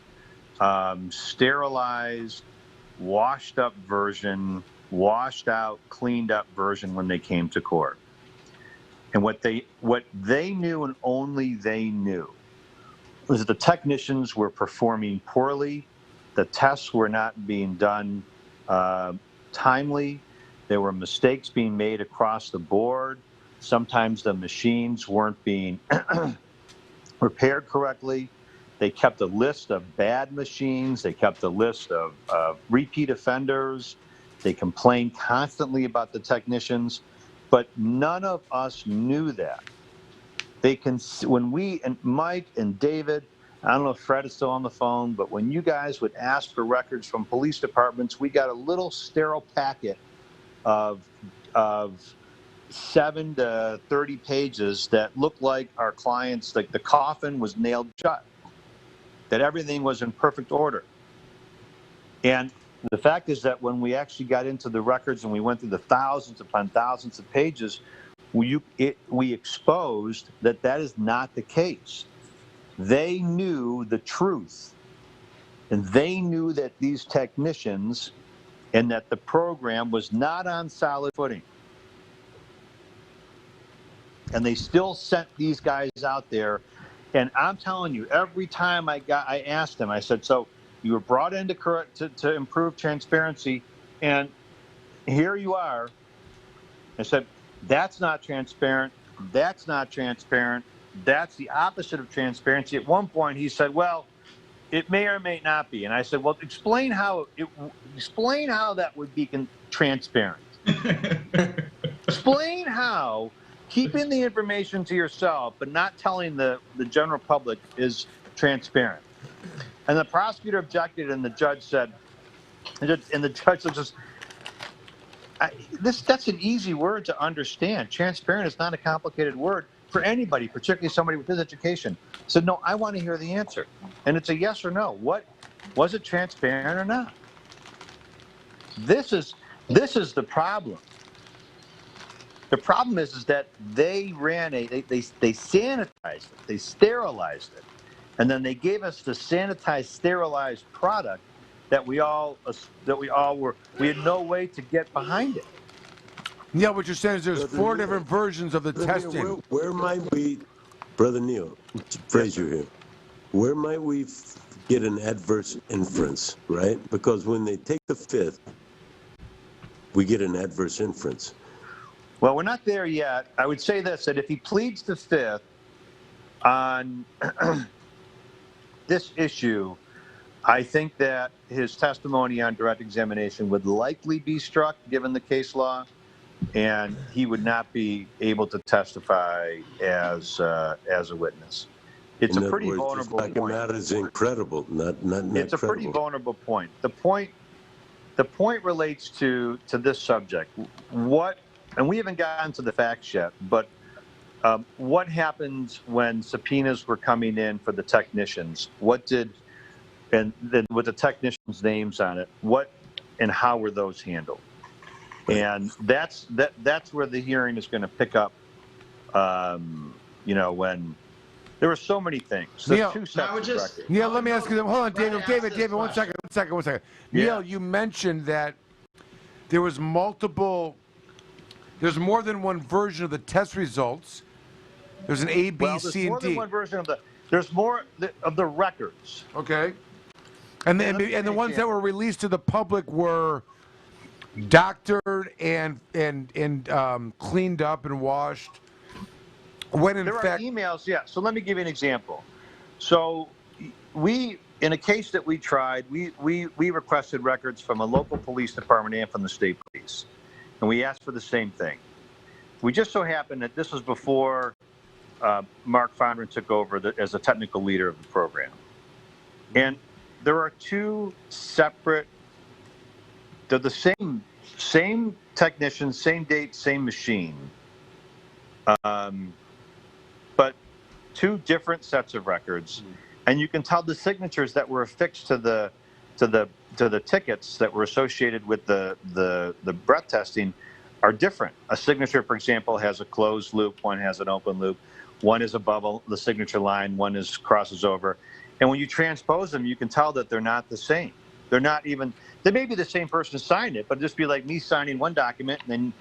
sterilized, washed up version, washed out, cleaned up version when they came to court. And what they knew, and only they knew, was that the technicians were performing poorly, the tests were not being done timely, there were mistakes being made across the board, sometimes the machines weren't being repaired correctly. They kept a list of bad machines, they kept a list of repeat offenders, they complained constantly about the technicians, but none of us knew that. When we, and Mike and David, I don't know if Fred is still on the phone, but when you guys would ask for records from police departments, we got a little sterile packet of 7 to 30 pages that looked like our clients, like the coffin was nailed shut, that everything was in perfect order. And the fact is that when we actually got into the records and we went through the thousands upon thousands of pages, we exposed that that is not the case. They knew the truth, and they knew that these technicians and that the program was not on solid footing. And they still sent these guys out there. And I'm telling you, every time I asked them, I said, so you were brought in to improve transparency, and here you are. I said, that's not transparent. That's not transparent. That's the opposite of transparency. At one point, he said, well, it may or may not be. And I said, well, explain how that would be transparent. Explain how keeping the information to yourself but not telling the general public is transparent. And the prosecutor objected, and the judge said, and the judge says, that's an easy word to understand. Transparent is not a complicated word for anybody, particularly somebody with his education. I said, no, I want to hear the answer. And it's a yes or no. What was it, transparent or not? This is the problem. The problem is that they ran they sanitized it, they sterilized it, and then they gave us the sanitized, sterilized product that we had no way to get behind it. Yeah, what you're saying is there's Brother 4 Neil, different versions of the testing. Where might we, Brother Neil, Fraser here, where might we get an adverse inference, right? Because when they take the 5th, we get an adverse inference. Well, we're not there yet. I would say this, that if he pleads the 5th on this issue, I think that his testimony on direct examination would likely be struck, given the case law, and he would not be able to testify as a witness. It's a pretty vulnerable point. That is incredible. Not it's a pretty vulnerable point. The point relates to this subject. And we haven't gotten to the facts yet, but what happened when subpoenas were coming in for the technicians? And then with the technicians' names on it, what and how were those handled? And that's where the hearing is going to pick up. When there were so many things. Neil, Neil, let me ask you. Hold on, David, one second. Yeah. Neil, you mentioned that there was there's more than one version of the test results. There's an A, B, C, and D. There's more than one version of there's more of the records. Okay. And the ones that were released to the public were doctored and cleaned up and washed. When in fact, are emails, yeah. So let me give you an example. So in a case that we tried, we requested records from a local police department and from the state police, and we asked for the same thing. We just so happened that this was before Mark Fondren took over as a technical leader of the program, and there are 2 separate. They're the same technician, same date, same machine, but 2 different sets of records, and you can tell the signatures that were affixed to the tickets that were associated with the breath testing are different. A signature, for example, has a closed loop, one has an open loop, one is above the signature line, one is crosses over. And when you transpose them, you can tell that they're not the same. They're not even, they may be the same person signed it, but just be like me signing one document, and then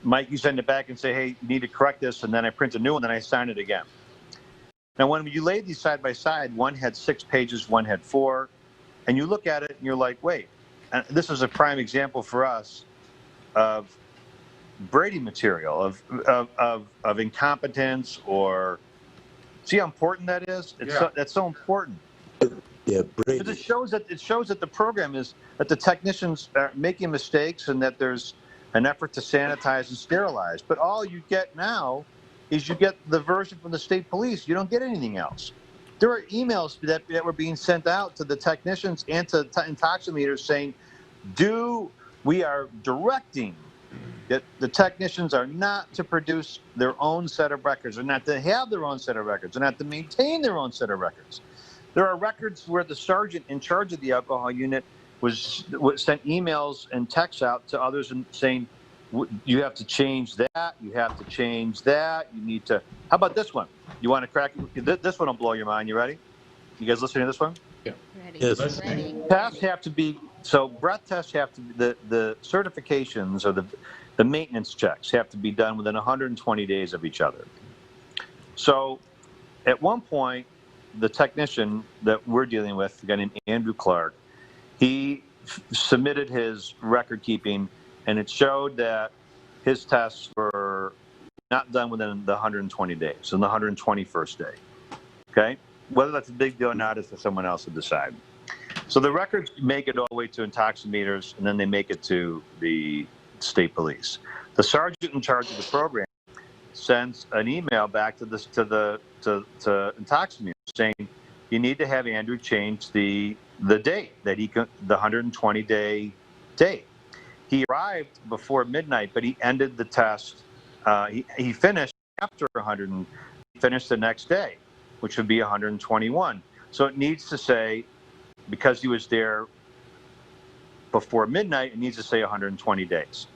Mike, you send it back and say, hey, you need to correct this, and then I print a new one, and I sign it again. Now, when you lay these side by side, one had 6 pages, one had 4, and you look at it and you're like, wait, and this is a prime example for us of Brady material, of incompetence, or see how important that is? That's so important. Yeah, Brady. Because it shows that the program is that the technicians are making mistakes and that there's an effort to sanitize and sterilize. But all you get now is you get the version from the state police. You don't get anything else. There are emails that were being sent out to the technicians and to intoximeters saying, we are directing that the technicians are not to produce their own set of records, or not to have their own set of records, or not to maintain their own set of records. There are records where the sergeant in charge of the alcohol unit was sent emails and texts out to others and saying, you have to change that, you have to change that, you need to. How about this one? You want to crack it? This one will blow your mind. You ready? You guys listening to this one? Ready. Yes. Ready. Tests have to be, so breath tests have to be, the certifications or the maintenance checks have to be done within 120 days of each other. So at one point, the technician that we're dealing with, a guy named Andrew Clark, he submitted his record keeping, and it showed that his tests were not done within the 120 days, on the 121st day. Okay? Whether that's a big deal or not is for someone else to decide. So the records make it all the way to intoximeters, and then they make it to the state police. The sergeant in charge of the program sends an email back to intoximeters saying, you need to have Andrew change the date that he could, the 120-day date. He arrived before midnight, but he ended the test. He finished after 100, and finished the next day, which would be 121. So it needs to say, because he was there before midnight, it needs to say 120 days.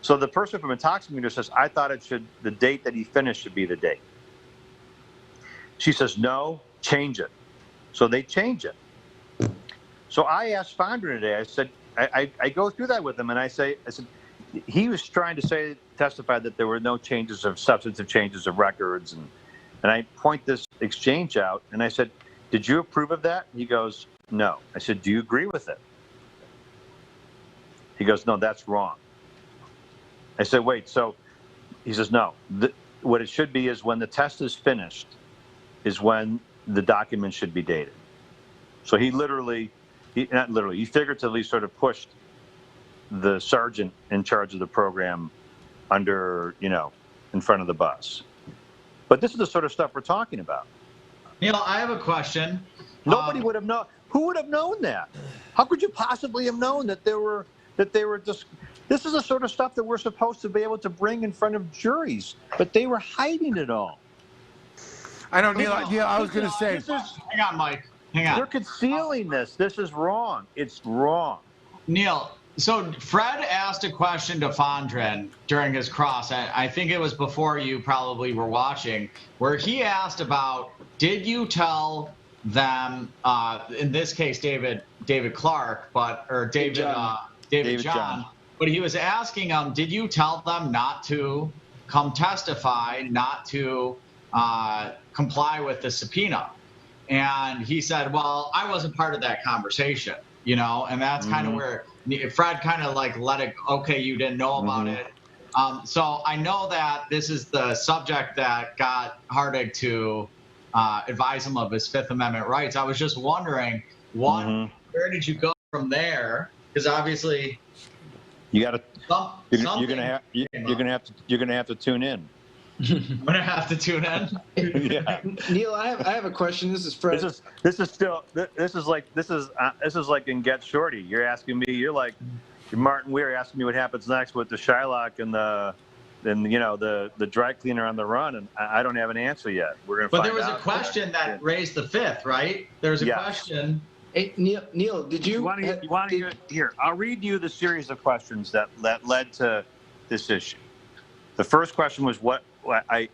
So the person from Intoximeter says, I thought the date that he finished should be the date. She says, no, change it. So they change it. So I asked Founder today, I said, I go through that with him, and I said, he was trying to testify that there were no changes of substantive changes of records, and I point this exchange out, and I said, did you approve of that? He goes, no. I said, do you agree with it? He goes, no, that's wrong. I said, wait, so he says, no. What it should be is when the test is finished is when the document should be dated. So he figuratively sort of pushed the sergeant in charge of the program under, in front of the bus. But this is the sort of stuff we're talking about. Neil, I have a question. Nobody would have known. Who would have known that? How could you possibly have known that they were just? This is the sort of stuff that we're supposed to be able to bring in front of juries, but they were hiding it all. I know, Neil. I was going to say. Hang on, Mike. Hang on. They're concealing this. This is wrong. It's wrong. Neil, so Fred asked a question to Fondren during his cross. I think it was before you probably were watching, where he asked about, did you tell them, in this case, David Clark, or David John, but he was asking did you tell them not to come testify, not to comply with the subpoena? And he said, well, I wasn't part of that conversation, and that's kind of where Fred kind of let it, okay, you didn't know about it. So I know that this is the subject that got Hardig to advise him of his Fifth Amendment rights. I was just wondering, where did you go from there? Because obviously, you're gonna have to tune in. I'm gonna have to tune in. Yeah. Neil, I have a question. This is Fred. This is like in Get Shorty. You're asking me. You're like Martin Weir asking me what happens next with the Shylock and the dry cleaner on the run, and I don't have an answer yet. We're gonna. But there was a question that raised the Fifth, right? There was a question. Hey, Neil, did you? You want to hear? Here, I'll read you the series of questions that led to this issue. The first question was what I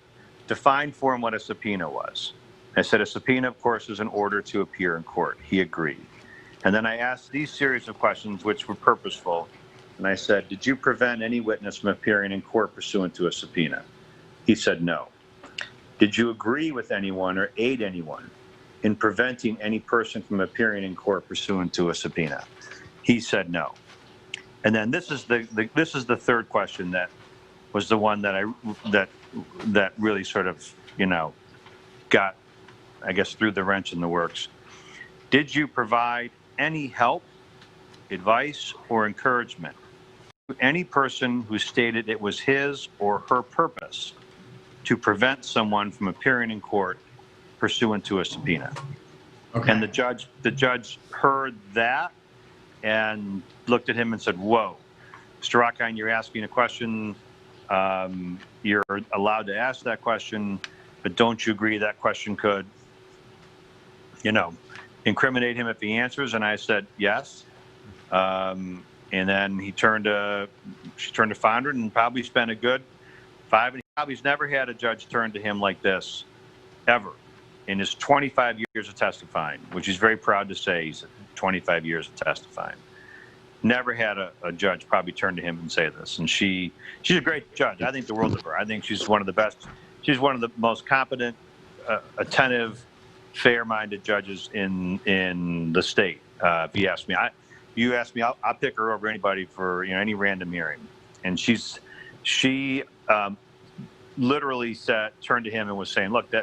defined for him what a subpoena was. I said a subpoena, of course, is an order to appear in court. He agreed. And then I asked these series of questions, which were purposeful. And I said, did you prevent any witness from appearing in court pursuant to a subpoena? He said no. Did you agree with anyone or aid anyone in preventing any person from appearing in court pursuant to a subpoena? He said no. And then this is the third question that was the one that that really sort of, got, I guess, threw the wrench in the works. Did you provide any help, advice, or encouragement to any person who stated it was his or her purpose to prevent someone from appearing in court pursuant to a subpoena? Okay. And the judge heard that and looked at him and said, whoa, Mr. Rockine, you're asking a question. You're allowed to ask that question, but don't you agree that question could, incriminate him if he answers? And I said, yes. And then she turned to Fondren and probably spent a good 5 and he's never had a judge turn to him like this ever in his 25 years of testifying, which he's very proud to say. He's 25 years of testifying. Never had a judge probably turn to him and say this. And she's a great judge. I think the world of her. I think she's one of the best. She's one of the most competent, attentive, fair-minded judges in the state. If you ask me, I'll pick her over anybody for any random hearing. And she literally turned to him and was saying, look,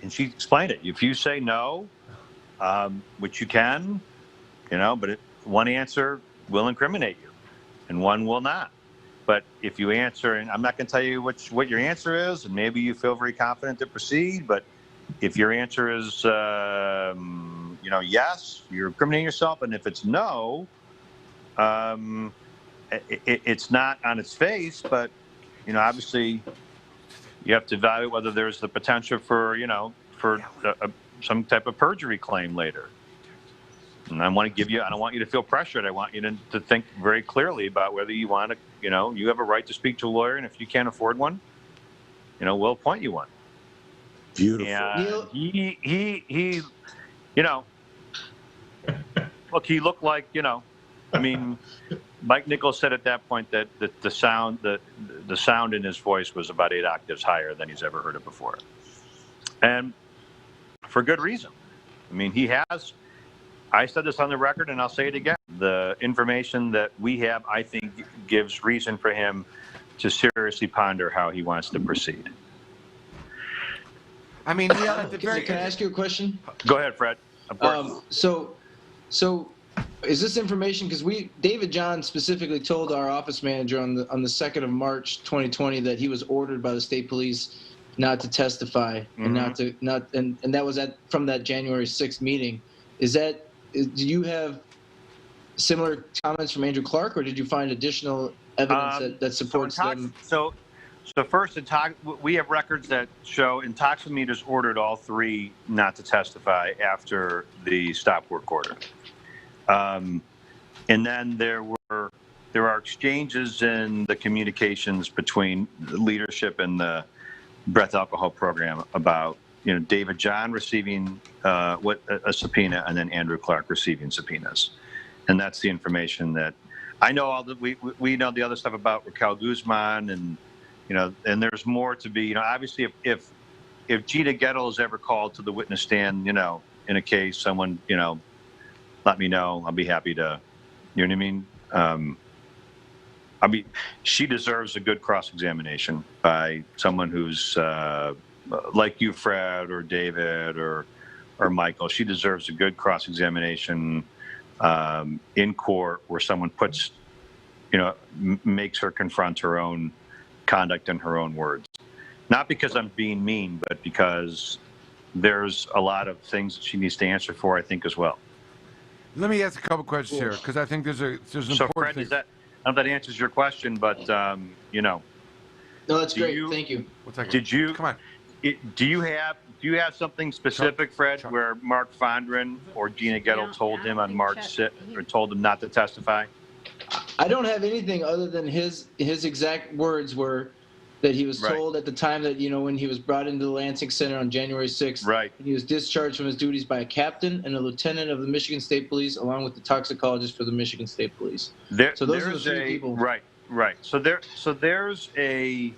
and she explained it. If you say no, which you can, but one answer will incriminate you and one will not. But if you answer, and I'm not going to tell you what your answer is, and maybe you feel very confident to proceed, but if your answer is, yes, you're incriminating yourself. And if it's no, it's not on its face, but, obviously you have to evaluate whether there's the potential for, some type of perjury claim later. And I don't want you to feel pressured. I want you to think very clearly about whether you want to, you have a right to speak to a lawyer. And if you can't afford one, we'll appoint you one. Beautiful. And he look, he looked like, Mike Nichols said at that point that the sound in his voice was about 8 octaves higher than he's ever heard it before. And for good reason. I said this on the record and I'll say it again. The information that we have, I think, gives reason for him to seriously ponder how he wants to proceed. Can I ask you a question? Go ahead, Fred. Of course. So is this information, because David John specifically told our office manager on the 2nd of March 2020 that he was ordered by the state police not to testify and and that was from that January 6th meeting. Do you have similar comments from Andrew Clark, or did you find additional evidence that supports them? So first, we have records that show Intoximeters ordered all 3 not to testify after the stop work order. And then there are exchanges in the communications between the leadership and the breath alcohol program about David John receiving a subpoena and then Andrew Clark receiving subpoenas, and that's the information that I know. We know the other stuff about Raquel Guzman, and and there's more to be. Obviously, if Gina Gettle is ever called to the witness stand, in a case, someone let me know. I'll be happy to. You know what I mean? She deserves a good cross-examination by someone who's like you, Fred, or David, or Michael. She deserves a good cross-examination in court where someone makes her confront her own conduct in her own words. Not because I'm being mean, but because there's a lot of things that she needs to answer for, I think, as well. Let me ask a couple questions here, because I think there's an important Fred, thing. I don't know if that answers your question, but No, that's great. Thank you. Come on. Do you have something specific, Fred, where Mark Fondren or Gina Gettle told him on March 6th, or told him not to testify? I don't have anything other than his exact words were that he was told at the time that, when he was brought into the Lansing Center on January 6th, he was discharged from his duties by a captain and a lieutenant of the Michigan State Police, along with the toxicologist for the Michigan State Police. So those are the three people. Right. So there's a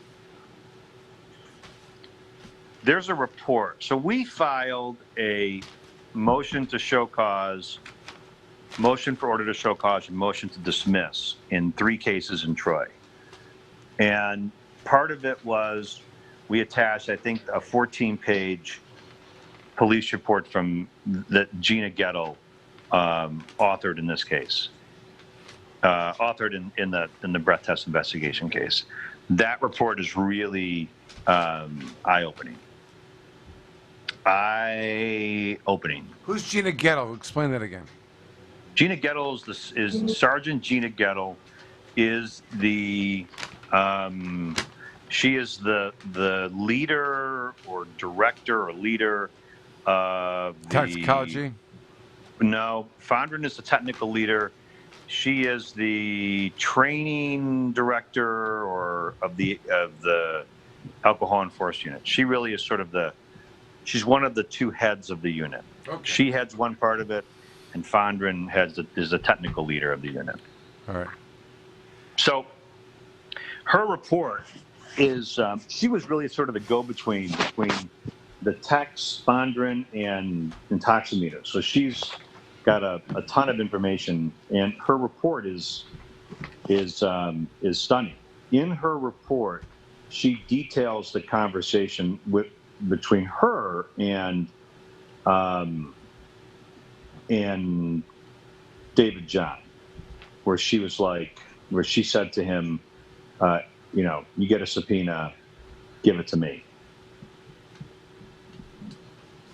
report. So we filed a motion to show cause, motion for order to show cause, and motion to dismiss in 3 cases in Troy. And part of it was we attached, I think, a 14-page police report from that Gina Gettle authored in this case, authored in the breath test investigation case. That report is really eye-opening. Who's Gina Gettle? Explain that again. Gina Gettle is Sergeant Gina Gettle is the she is the leader or director or leader of the toxicology. No, Fondren is the technical leader. She is the training director or of the alcohol enforcement unit. She really is sort of she's one of the 2 heads of the unit. Okay. She heads one part of it, and Fondren is the technical leader of the unit. All right. So her report is she was really sort of the go-between between the techs, Fondren, and Intoximeter. So she's got a ton of information, and her report is stunning. In her report, she details the conversation between her and David John, where she said to him, you get a subpoena, give it to me.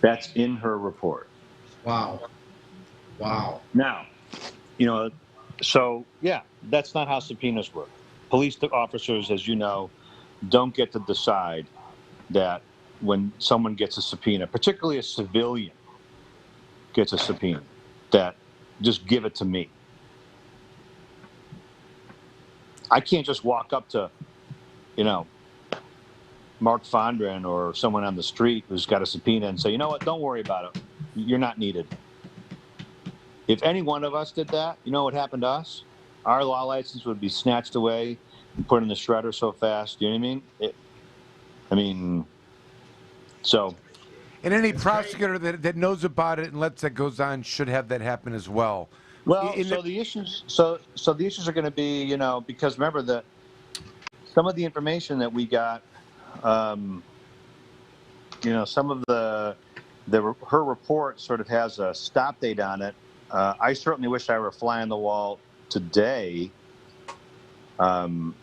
That's in her report. Wow. Now, so yeah, that's not how subpoenas work. Police officers, as you know, don't get to decide that when someone gets a subpoena, particularly a civilian gets a subpoena, that just give it to me. I can't just walk up to, Mark Fondren or someone on the street who's got a subpoena and say, you know what, don't worry about it. You're not needed. If any one of us did that, you know what happened to us? Our law license would be snatched away and put in the shredder so fast. You know what I mean? So. And any prosecutor that knows about it and lets that goes on should have that happen as well. Well, the issues are going to be, because remember that some of the information that we got, some of her report sort of has a stop date on it. I certainly wish I were a fly on the wall today, and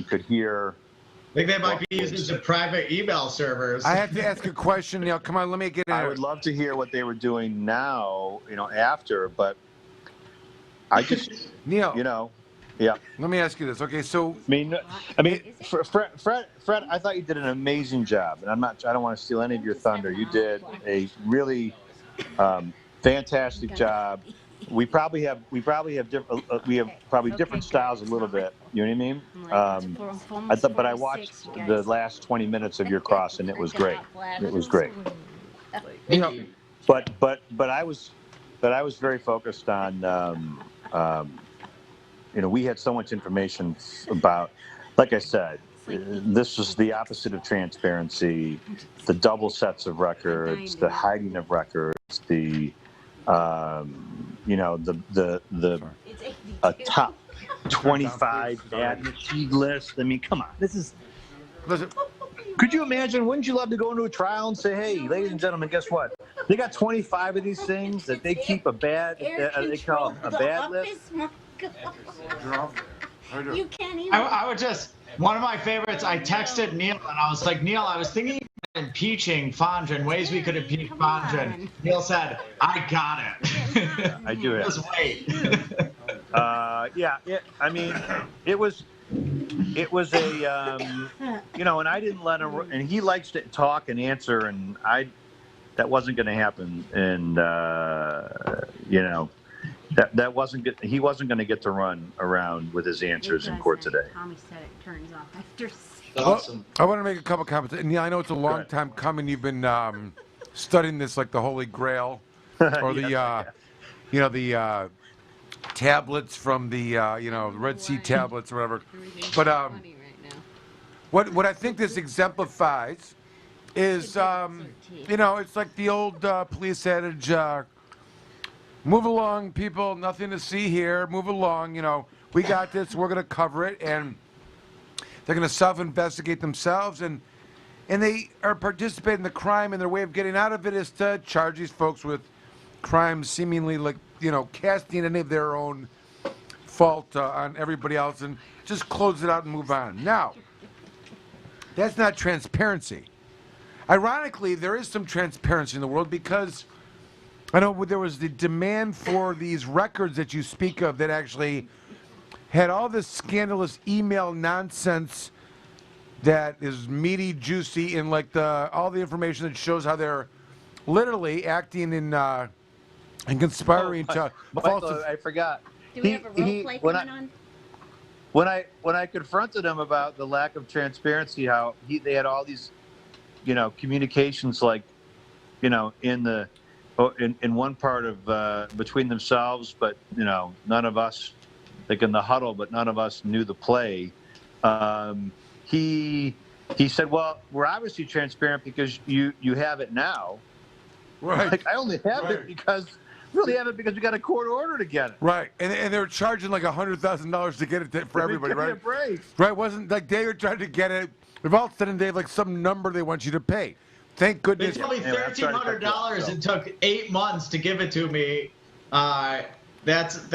could hear. I think they might be using some private email servers. I have to ask a question, Neil. Come on, let me get in. I would love to hear what they were doing now, after, but I just, Neil, yeah. Let me ask you this. Okay, so Fred, I thought you did an amazing job, and I don't want to steal any of your thunder. You did a really fantastic job. We probably have different styles a little bit. You know what I mean? But I watched the last 20 minutes of your cross, and it was great. It was great. But I was very focused on. We had so much information about, like I said, this was the opposite of transparency, the double sets of records, the hiding of records, the top 25 ad machine list. I mean, come on, this is. Listen, could you imagine? Wouldn't you love to go into a trial and say, "Hey, ladies and gentlemen, guess what? They got 25 of these things that they keep a bad. They call a bad list." You can't even. I would just. One of my favorites. I texted Neil and I was like, Neil, I was thinking about impeaching Fondren, ways we could impeach Fondren. Neil said, I got it. I do it. Just wait. It was a, and I didn't let him, and he likes to talk and answer, and that wasn't going to happen. And, That wasn't good. He wasn't going to get to run around with his answers in court today. Tommy said it turns off after 6. Awesome. Well, I want to make a couple comments. And yeah, I know it's a long time coming. You've been studying this like the Holy Grail, or the, the tablets from the, Red Sea tablets or whatever. But what I think this exemplifies is, it's like the old police adage, move along, people, nothing to see here, move along, we got this, we're going to cover it, and they're going to self-investigate themselves, and they are participating in the crime, and their way of getting out of it is to charge these folks with crimes seemingly like, casting any of their own fault on everybody else and just close it out and move on. Now, that's not transparency. Ironically, there is some transparency in the world because I know there was the demand for these records that you speak of that actually had all this scandalous email nonsense that is meaty, juicy, and like all the information that shows how they're literally acting in conspiring to Michael, I forgot. Do we have a role play coming on? When I confronted him about the lack of transparency, how they had all these, communications like, in one part of between themselves, but none of us, like in the huddle, but none of us knew the play. He said, "Well, we're obviously transparent because you have it now." Right. Like, I only have it because. Really have it because we got a court order to get it. Right, and they were charging like $100,000 to get it for everybody, right? Give me a break. Right, wasn't like they were trying to get it. They've all of a sudden they have like some number they want you to pay. Thank goodness. They told me $1,300 and took 8 months to give it to me. That's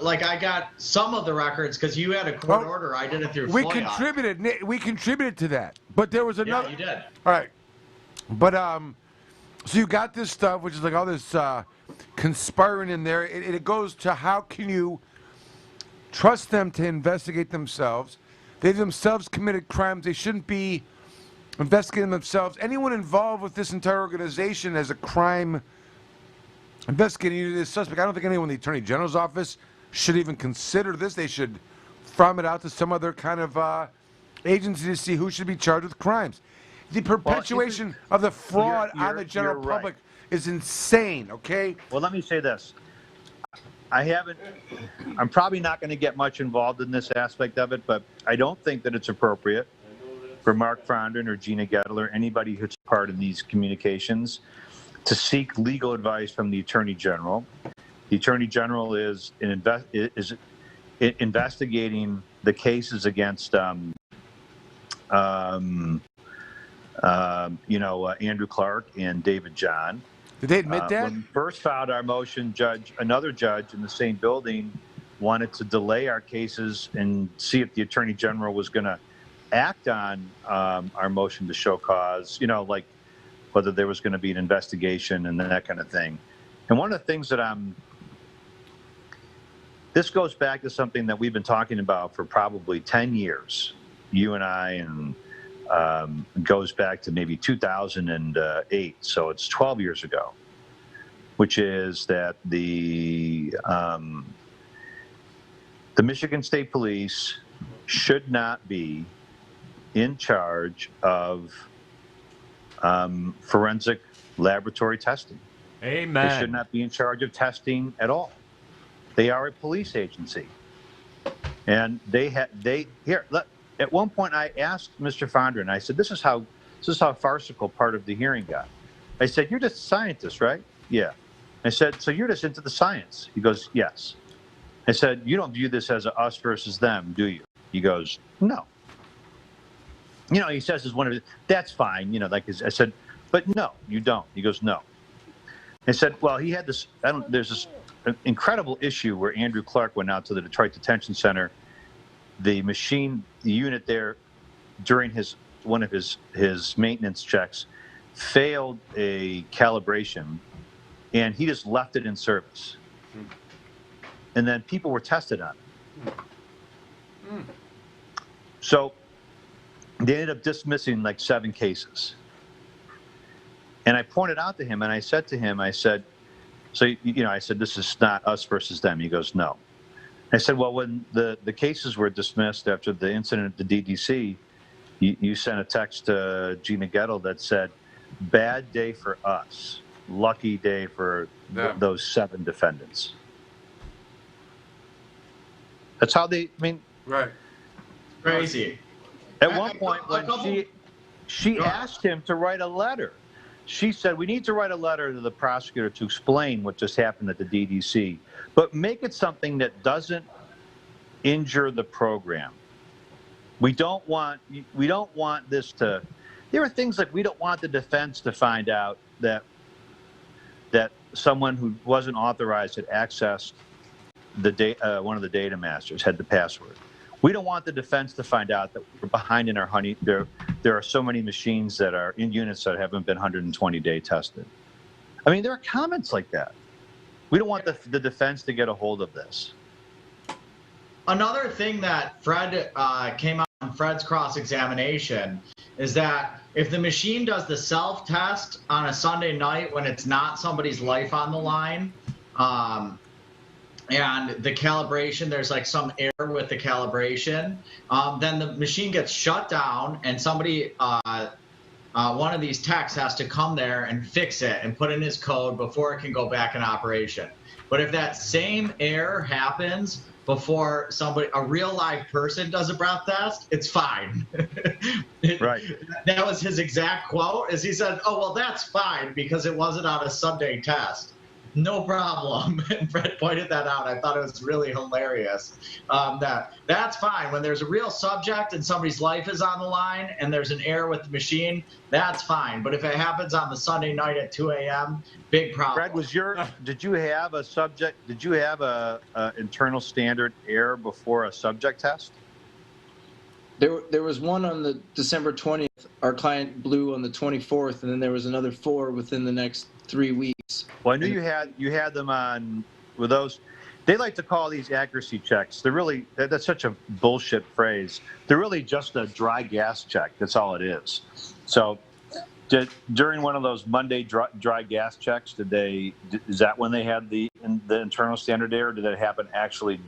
like I got some of the records because you had a court order. I did it through FOIA. We contributed to that, but there was another. Yeah, you did. All right, but so you got this stuff, which is like all this conspiring in there. It goes to how can you trust them to investigate themselves? They themselves committed crimes. They shouldn't be investigating themselves. Anyone involved with this entire organization as a crime investigating you as a suspect, I don't think anyone in the Attorney General's office should even consider this. They should farm it out to some other kind of agency to see who should be charged with crimes. The perpetuation of the fraud on the general public is insane, okay? Well, let me say this. I'm probably not going to get much involved in this aspect of it, but I don't think that it's appropriate for Mark Fondren or Gina Gettle or anybody who's part of these communications to seek legal advice from the Attorney General. The Attorney General is investigating the cases against Andrew Clark and David John. Did they admit that? When we first filed our motion, another judge in the same building wanted to delay our cases and see if the Attorney General was going to act on our motion to show cause, like whether there was going to be an investigation and that kind of thing. And one of the things that this goes back to something that we've been talking about for probably 10 years, you and I, and goes back to maybe 2008, so it's 12 years ago, which is that the Michigan State Police should not be in charge of forensic laboratory testing. Amen. They should not be in charge of testing at all. They are a police agency, and at one point, I asked Mr. Fondren, I said, this is how farcical part of the hearing got. I said, "You're just a scientist, right?" "Yeah." I said, "So you're just into the science?" He goes, "Yes." I said, "You don't view this as a us versus them, do you?" He goes, "No." He says as one of his, that's fine, I said, "But no, you don't." He goes, "No." I said, "Well, he had this, there's this incredible issue where Andrew Clark went out to the Detroit Detention Center. The unit there during one of his maintenance checks failed a calibration, and he just left it in service. And then people were tested on it. So they ended up dismissing like 7 cases. And I pointed out to him, and I said to him, So, I said, this is not us versus them. He goes, no. I said, well, when the cases were dismissed after the incident at the DDC, you sent a text to Gina Gettle that said, bad day for us, lucky day for those 7 defendants. That's how right. Crazy. At one point, when she asked him to write a letter, she said, we need to write a letter to the prosecutor to explain what just happened at the DDC, but make it something that doesn't injure the program. We don't want this to, there are things like we don't want the defense to find out that someone who wasn't authorized had accessed one of the data masters, had the password. We don't want the defense to find out that we're behind in our honey. There are so many machines that are in units that haven't been 120-day tested. I mean, there are comments like that. We don't want the defense to get a hold of this. Another thing that Fred came out on Fred's cross-examination is that if the machine does the self-test on a Sunday night when it's not somebody's life on the line, and the calibration, there's like some error with the calibration, then the machine gets shut down and somebody, one of these techs has to come there and fix it and put in his code before it can go back in operation. But if that same error happens before a real live person does a breath test, it's fine. Right. That was his exact quote, is he said, oh, well, that's fine because it wasn't on a Sunday test. No problem. And Fred pointed that out. I thought it was really hilarious. That's fine. When there's a real subject and somebody's life is on the line and there's an error with the machine, that's fine. But if it happens on the Sunday night at 2 a.m., big problem. Fred, did you have a subject? Did you have a internal standard error before a subject test? There was one on the December 20th. Our client blew on the 24th, and then there was another 4 within the next 3 weeks. Well, I knew you had them on with those. They like to call these accuracy checks. They're really, that's such a bullshit phrase. They're really just a dry gas check. That's all it is. So during one of those Monday dry gas checks, is that when they had the internal standard error? Or did that happen actually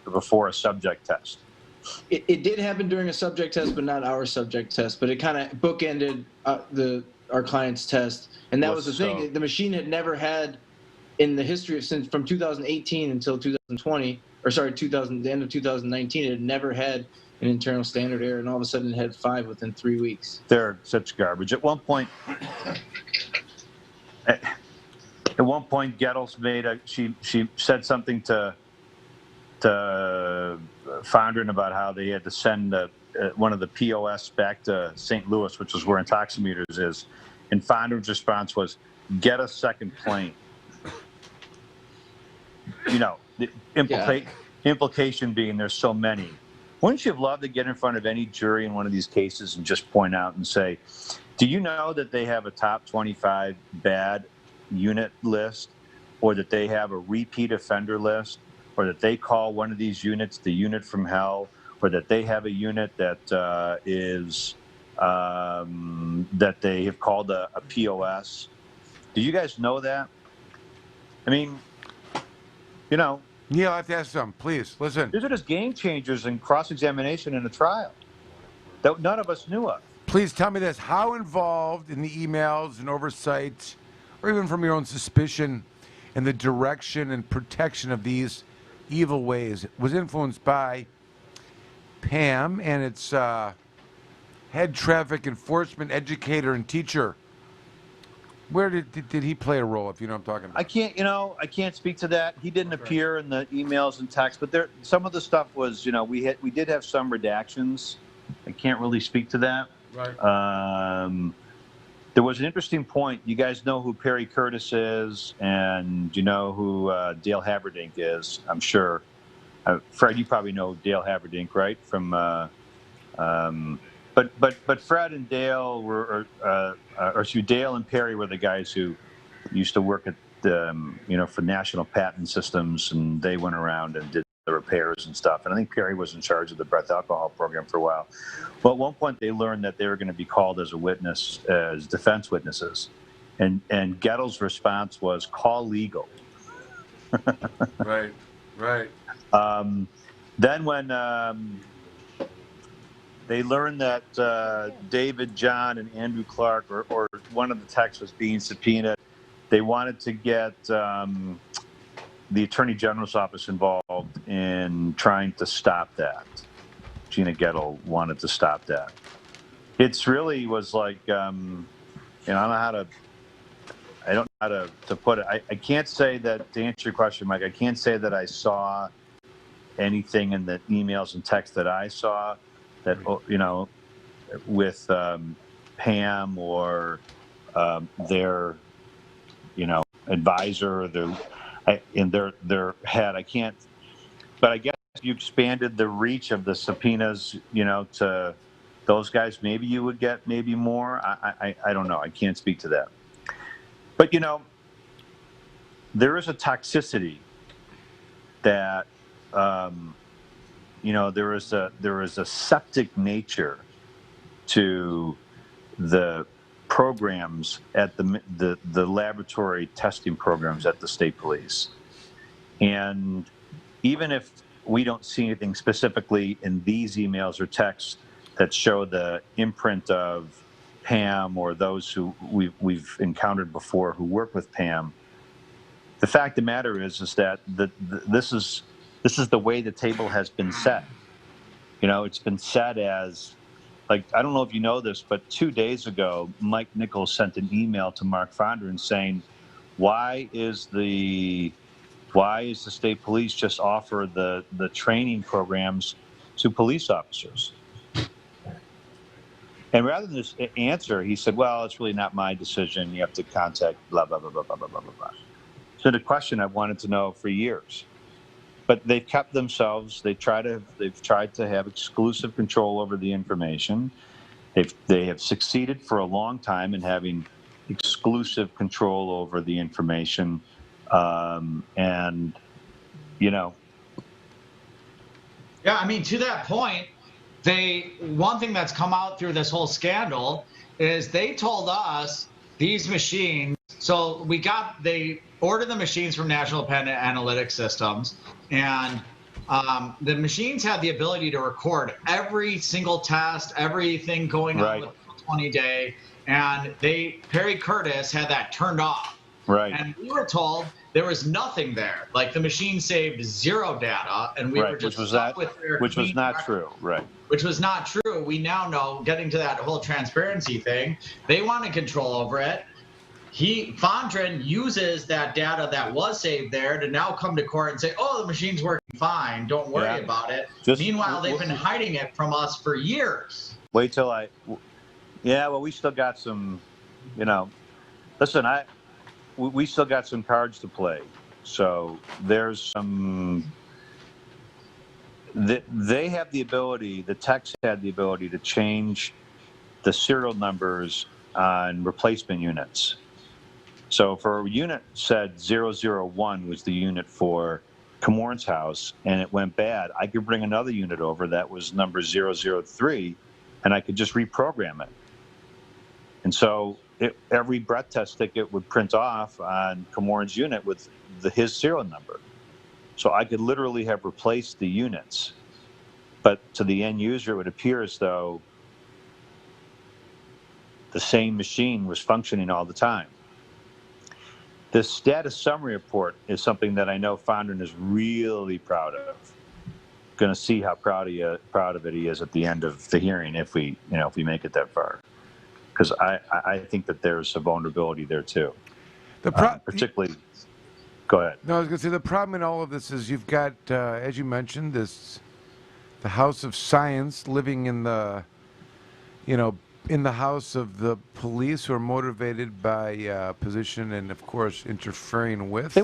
before a subject test? It did happen during a subject test, but not our subject test. But it kind of bookended our client's test, and that was the thing. The machine had never had, in the history from 2018 until 2020, or sorry, the end of 2019, it had never had an internal standard error, and all of a sudden it had 5 within 3 weeks. They're such garbage. At one point, Gettles she said something to Fondren about how they had to send one of the POS back to St. Louis, which is where Intoximeters is. And Fondren's response was, get a second plane. The implication being there's so many. Wouldn't you have loved to get in front of any jury in one of these cases and just point out and say, do you know that they have a top 25 bad unit list, or that they have a repeat offender list, or that they call one of these units the unit from hell, or that they have a unit that that they have called a POS? Do you guys know that? I mean, Neil, I have to ask something. Please, listen. These are just game changers in cross-examination in a trial that none of us knew of. Please tell me this. How involved in the emails and oversight, or even from your own suspicion, in the direction and protection of these evil ways was influenced by Pam and its head traffic enforcement educator and teacher? Where did he play a role, if you know what I'm talking about? I can't speak to that. He didn't appear in the emails and texts, but some of the stuff was, we did have some redactions. I can't really speak to that. Right. There was an interesting point. You guys know who Perry Curtis is, and you know who Dale Haberdink is, I'm sure. Fred, you probably know Dale Haberdink, right? From But Fred and Dale Dale and Perry were the guys who used to work at for National Patent Systems, and they went around and did the repairs and stuff. And I think Perry was in charge of the breath alcohol program for a while. Well, at one point they learned that they were going to be called as a witness, as defense witnesses, And Gettle's response was, call legal. Right. Then when they learned that David, John, and Andrew Clark, or one of the techs was being subpoenaed, they wanted to get the Attorney General's office involved in trying to stop that. Gina Gettle wanted to stop that. It's really was like, I don't know how to put it. I can't say that, to answer your question, Mike, I can't say that I saw anything in the emails and texts that I saw that, with Pam or their, advisor or in their head. I can't, but I guess if you expanded the reach of the subpoenas, to those guys, maybe you would get maybe more. I don't know. I can't speak to that. But, there is a toxicity that, there is a septic nature to the programs at the laboratory testing programs at the state police. And even if we don't see anything specifically in these emails or texts that show the imprint of Pam or those who we've encountered before who work with Pam, the fact of the matter is that this is the way the table has been set. It's been set as, like, I don't know if you know this, but 2 days ago, Mike Nichols sent an email to Mark Fondren saying, why is the state police just offer the training programs to police officers? And rather than just answer, he said, well, it's really not my decision. You have to contact blah, blah, blah, blah, blah, blah, blah, blah. So the question I've wanted to know for years. But they've kept themselves, they've tried to have exclusive control over the information. They have succeeded for a long time in having exclusive control over the information. And, Yeah, I mean, to that point, one thing that's come out through this whole scandal is they told us these machines, so they ordered the machines from National Pen Analytic Systems, and the machines had the ability to record every single test, everything going on with the 20-day, and Perry Curtis had that turned off. Right. And we were told there was nothing there. Like, the machine saved zero data, and we were just stuck with their which was not true. Right. Which was not true. We now know, getting to that whole transparency thing, they wanted control over it. Fondren uses that data that was saved there to now come to court and say, oh, the machine's working fine, don't worry about it. Meanwhile, they've been hiding it from us for years. Wait till we still got some, listen, we still got some cards to play. So there's some, they have the ability, the techs had the ability to change the serial numbers on replacement units. So for a unit said 001 was the unit for Komorn's house, and it went bad, I could bring another unit over that was number 003, and I could just reprogram it. And so every breath test ticket would print off on Komorn's unit with his serial number. So I could literally have replaced the units. But to the end user, it would appear as though the same machine was functioning all the time. This status summary report is something that I know Fondren is really proud of. Going to see how proud of it he is at the end of the hearing if we make it that far, because I think that there's a vulnerability there too. Particularly, go ahead. No, I was going to say the problem in all of this is you've got, as you mentioned, the House of Science living in the, in the house of the police who are motivated by position and, of course, interfering with.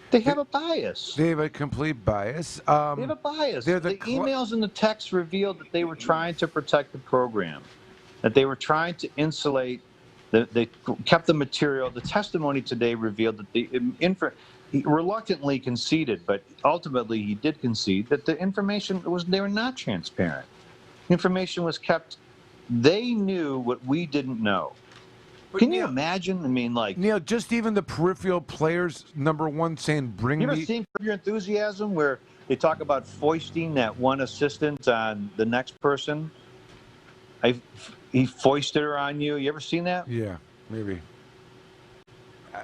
They have a bias. They have a complete bias. They have a bias. The emails and the texts revealed that they were trying to protect the program, that they were trying to insulate. They kept the material. The testimony today revealed that he reluctantly conceded, but ultimately he did concede that the information they were not transparent. Information was kept. They knew what we didn't know. Can you imagine? I mean, like Neil, just even the peripheral players, number one, saying "Bring you me." ever seen Curb Your Enthusiasm, where they talk about foisting that one assistant on the next person? He foisted her on you. You ever seen that? Yeah, maybe.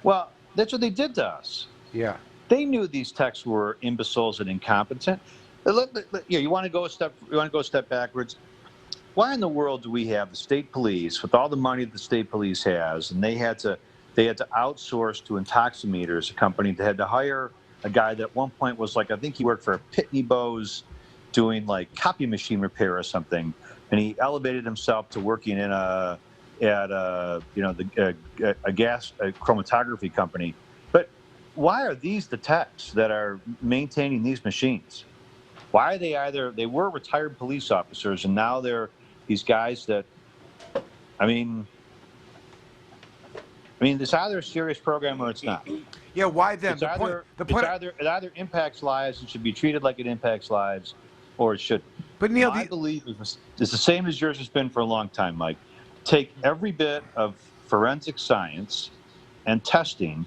Well, that's what they did to us. Yeah. They knew these techs were imbeciles and incompetent. You want to go a step backwards. Why in the world do we have the state police with all the money the state police has, and they had to outsource to Intoximeters, a company that had to hire a guy that at one point was like, I think he worked for Pitney Bowes doing like copy machine repair or something, and he elevated himself to working in a chromatography company. But why are these the techs that are maintaining these machines? Why are they were retired police officers and now they're these guys that, I mean, it's either a serious program or it's not. Yeah, why them? It either impacts lives and should be treated like it impacts lives, or it shouldn't. But Neil, I believe it's the same as yours has been for a long time, Mike. Take every bit of forensic science and testing,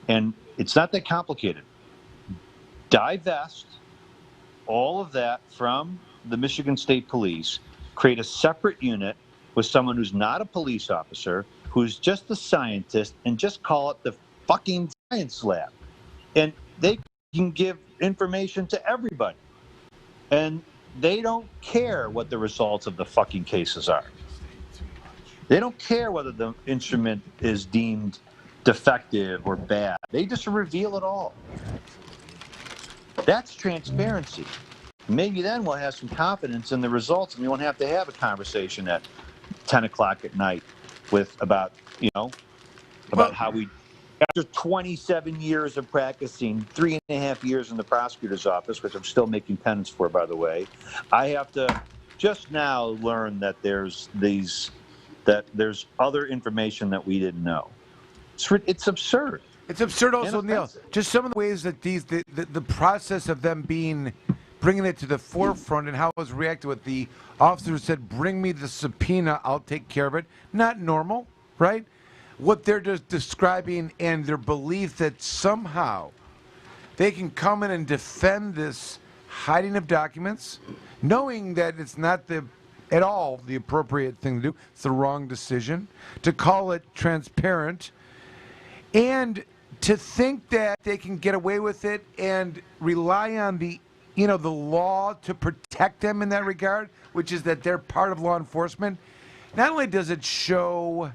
and it's not that complicated. Divest all of that from the Michigan State Police, create a separate unit with someone who's not a police officer, who's just a scientist, and just call it the fucking science lab. And they can give information to everybody. And they don't care what the results of the fucking cases are. They don't care whether the instrument is deemed defective or bad. They just reveal it all. That's transparency. Maybe then we'll have some confidence in the results, and we won't have to have a conversation at 10 o'clock at night about how we, after 27 years of practicing, 3.5 years in the prosecutor's office, which I'm still making penance for, by the way, I have to just now learn that there's other information that we didn't know. It's absurd. It's absurd also, Neil. Just some of the ways that the process of them bringing it to the forefront and how it was reacted with the officer said, "Bring me the subpoena, I'll take care of it." Not normal, right? What they're just describing and their belief that somehow they can come in and defend this hiding of documents, knowing that it's not at all the appropriate thing to do. It's the wrong decision. To call it transparent and to think that they can get away with it and rely on the law to protect them in that regard, which is that they're part of law enforcement. Not only does it show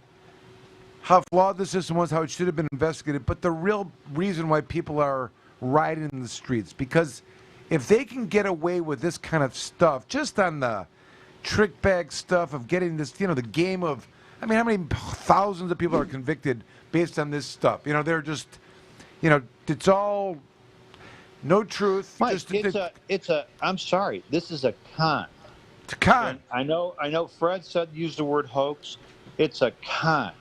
how flawed the system was, how it should have been investigated, but the real reason why people are rioting in the streets. Because if they can get away with this kind of stuff, just on the trick bag stuff of getting this, the game of, how many thousands of people are convicted based on this stuff? They're just, it's all no truth. Mike, I'm sorry, this is a con. It's a con. And I know Fred used the word hoax. It's a con.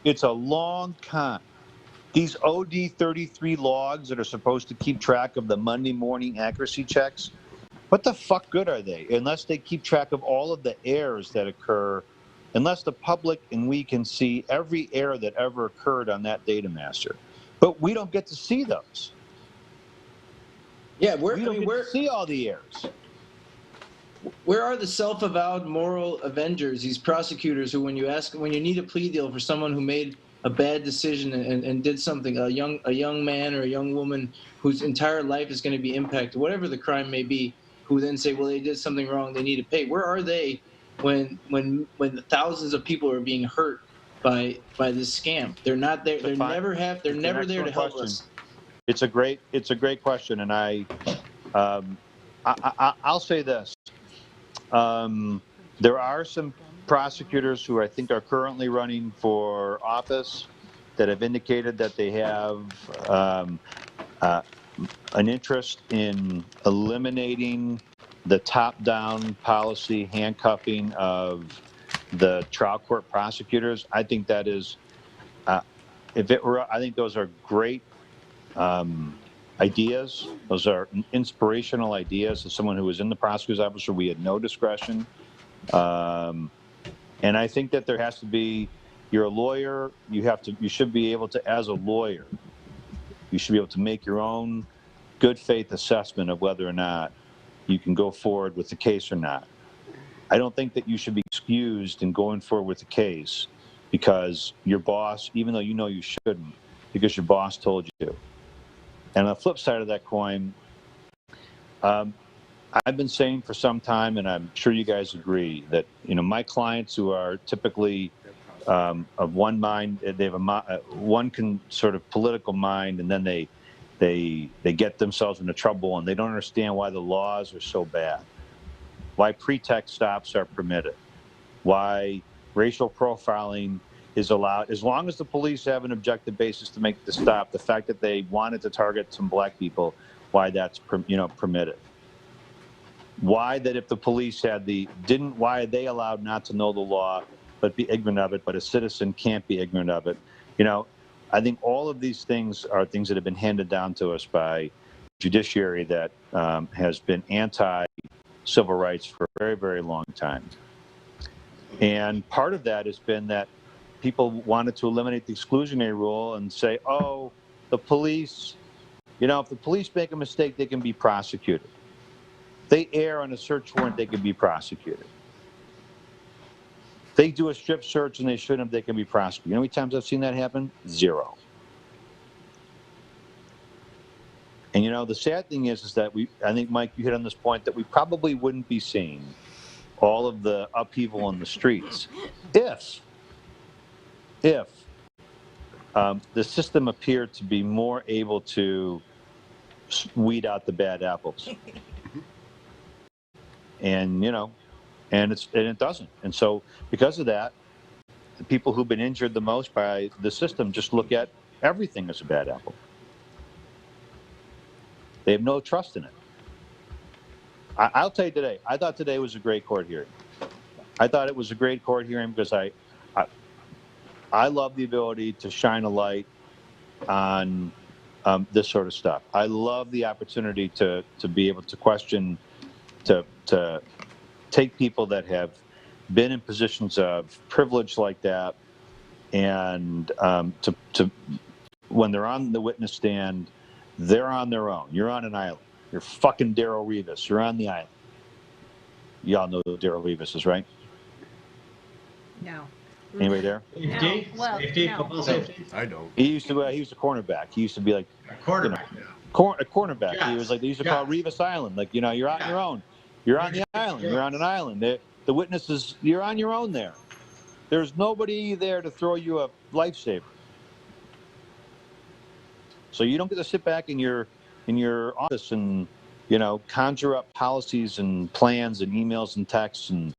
It's a long con. These OD33 logs that are supposed to keep track of the Monday morning accuracy checks, what the fuck good are they? Unless they keep track of all of the errors that occur, unless the public and we can see every error that ever occurred on that data master. But we don't get to see those. Yeah, we don't get to see all the errors. Where are the self-avowed moral avengers, these prosecutors who, when you need a plea deal for someone who made a bad decision and did something, a young man or a young woman whose entire life is going to be impacted, whatever the crime may be, who then say, well, they did something wrong, they need to pay. Where are they when the thousands of people are being hurt by this scam? They're not there. They're never there to help us. It's a great question, and I'll say this. There are some prosecutors who I think are currently running for office that have indicated that they have an interest in eliminating the top-down policy handcuffing of the trial court prosecutors. I think that is, I think those are great ideas. Those are inspirational ideas. As someone who was in the prosecutor's office where we had no discretion. And I think that there has to be you're a lawyer. You should be able to, as a lawyer, you should be able to make your own good faith assessment of whether or not you can go forward with the case or not. I don't think that you should be excused in going forward with the case because your boss, even though you know you shouldn't, because your boss told you to. And on the flip side of that coin, I've been saying for some time, and I'm sure you guys agree, that my clients who are typically of one mind, they have one sort of political mind, and then they get themselves into trouble, and they don't understand why the laws are so bad, why pretext stops are permitted, why racial profiling is allowed, as long as the police have an objective basis to make the stop. The fact that they wanted to target some black people, why that's permitted. Why that if the police why are they allowed not to know the law but be ignorant of it, but a citizen can't be ignorant of it? I think all of these things are things that have been handed down to us by judiciary that has been anti-civil rights for a very, very long time. And part of that has been that people wanted to eliminate the exclusionary rule and say, oh, the police, if the police make a mistake, they can be prosecuted. They err on a search warrant, they can be prosecuted. They do a strip search and they shouldn't, they can be prosecuted. You know how many times I've seen that happen? 0. And the sad thing is that I think, Mike, you hit on this point, that we probably wouldn't be seeing all of the upheaval in the streets if the system appeared to be more able to weed out the bad apples. And, and it doesn't. And so because of that, the people who've been injured the most by the system just look at everything as a bad apple. They have no trust in it. I'll tell you today, I thought today was a great court hearing. I thought it was a great court hearing because I love the ability to shine a light on this sort of stuff. I love the opportunity to be able to question, to take people that have been in positions of privilege like that, and to when they're on the witness stand, they're on their own. You're on an island. You're fucking Darrell Rivas. You're on the island. Y'all know who Darrell Rivas is, right? No. Anybody there? Safety? No. Well, Safety? no. Football safety? I don't. He was a cornerback. He used to be like A quarterback. a cornerback. Yes. He was like, they used to call it Rivas Island. Like, you're on your own. You're on the island. You're on an island. The witnesses, you're on your own there. There's nobody there to throw you a lifesaver. So you don't get to sit back in your office and, conjure up policies and plans and emails and texts and,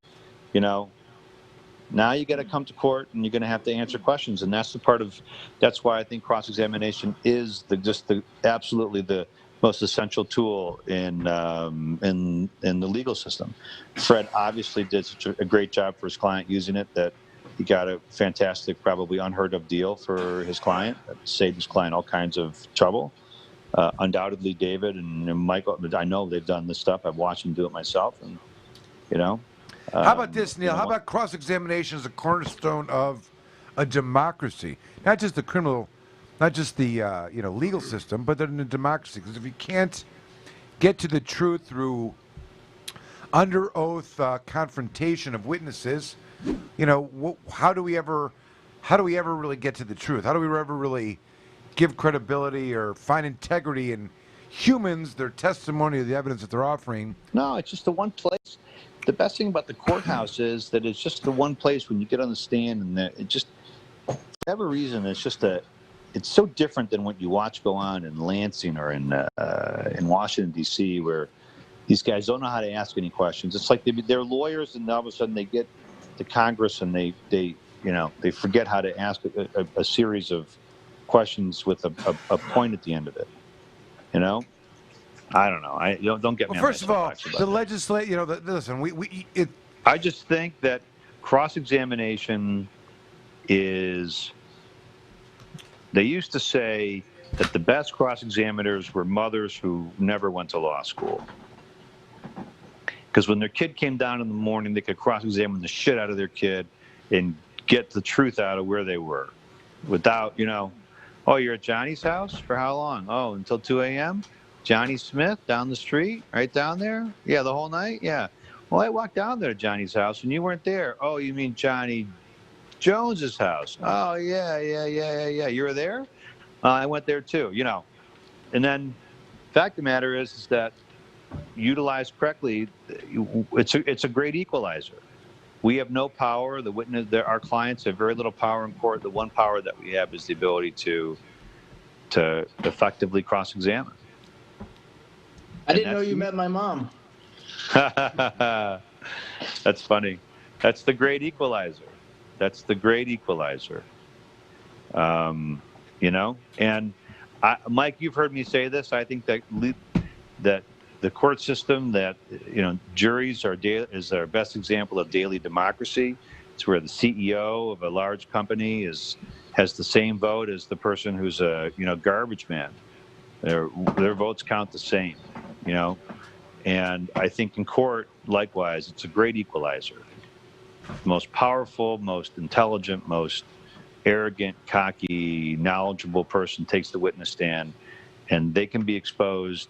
now you got to come to court and you're going to have to answer questions. And that's that's why I think cross-examination is absolutely the most essential tool in the legal system. Fred obviously did such a great job for his client using it that he got a fantastic, probably unheard of deal for his client. That saved his client all kinds of trouble. Undoubtedly, David and Michael, I know they've done this stuff. I've watched them do it myself, and how about this, Neil? How about cross-examination as a cornerstone of a democracy? Not just the criminal, not just the legal system, but in a democracy. Because if you can't get to the truth through under oath confrontation of witnesses, how do we ever really get to the truth? How do we ever really give credibility or find integrity in humans, their testimony, the evidence that they're offering? No, it's just the one place. The best thing about the courthouse is that it's just the one place when you get on the stand, and it just, for whatever reason, it's so different than what you watch go on in Lansing or in Washington, D.C., where these guys don't know how to ask any questions. It's like they're lawyers, and all of a sudden they get to Congress and they forget how to ask a series of questions with a point at the end of it. I don't know. Don't get me. Well, first of all, the legislature. Listen, I just think that cross-examination is. They used to say that the best cross-examiners were mothers who never went to law school, because when their kid came down in the morning, they could cross-examine the shit out of their kid and get the truth out of where they were without, oh, you're at Johnny's house? For how long? Oh, until 2 a.m.? Johnny Smith down the street, right down there? Yeah, the whole night? Yeah. Well, I walked down there to Johnny's house and you weren't there. Oh, you mean Johnny Jones's house? Oh, yeah. You were there? I went there too, And then fact of the matter is that utilized correctly, it's a great equalizer. We have no power. The witness, our clients have very little power in court. The one power that we have is the ability to effectively cross-examine. I didn't know you met my mom. That's funny. That's the great equalizer. And Mike, you've heard me say this. I think that the court system, that juries is our best example of daily democracy. It's where the CEO of a large company has the same vote as the person who's a garbage man. Their votes count the same, And I think in court, likewise, it's a great equalizer. The most powerful, most intelligent, most arrogant, cocky, knowledgeable person takes the witness stand, and they can be exposed,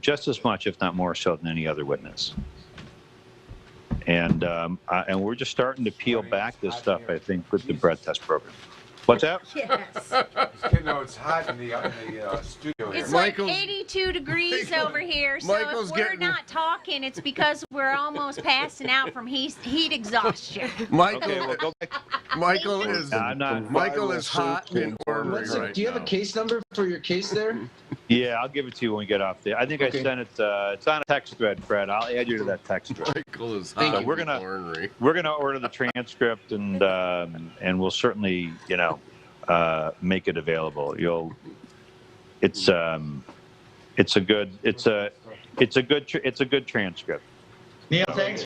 just as much, if not more so, than any other witness. And we're just starting to peel back this stuff, I think, with the breath test program. What's that? Yes. No, it's hot in the studio here. It's like 82 degrees over here, so if we're not talking, it's because we're almost passing out from heat exhaustion. Michael is hot and ornery right Do you have a case number for your case there? Yeah, I'll give it to you when we get off there. I think I sent it. It's on a text thread, Fred. I'll add you to that text thread. Michael is hot We're gonna order the transcript, and we'll certainly make it available. It's a good transcript. Neil, thanks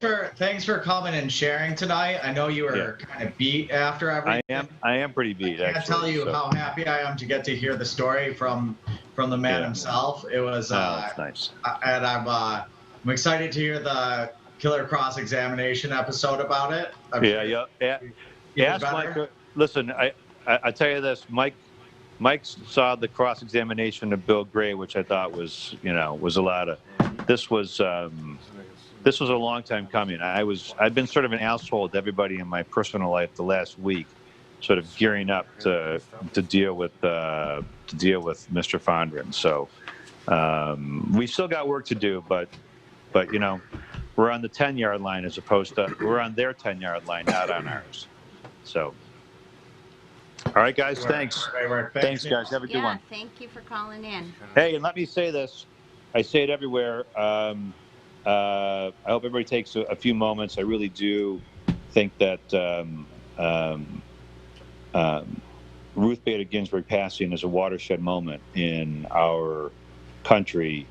for coming and sharing tonight. I know you were kind of beat after everything. I am pretty beat. I can't tell you how happy I am to get to hear the story from the man himself. It was nice, and I'm excited to hear the killer cross-examination episode about it. Ask Mike. Listen, I tell you this, Mike saw the cross-examination of Bill Gray, which I thought was a lot of. This was a long time coming. I've been sort of an asshole to everybody in my personal life the last week, sort of gearing up to deal with Mr. Fondren. So we still got work to do, but we're on the 10-yard line as opposed to we're on their 10-yard line, not on ours. So. All right, guys. Thanks. Thanks, guys. Have a good one. Thank you for calling in. Hey, and let me say this. I say it everywhere. I hope everybody takes a few moments. I really do think that Ruth Bader Ginsburg passing is a watershed moment in our country.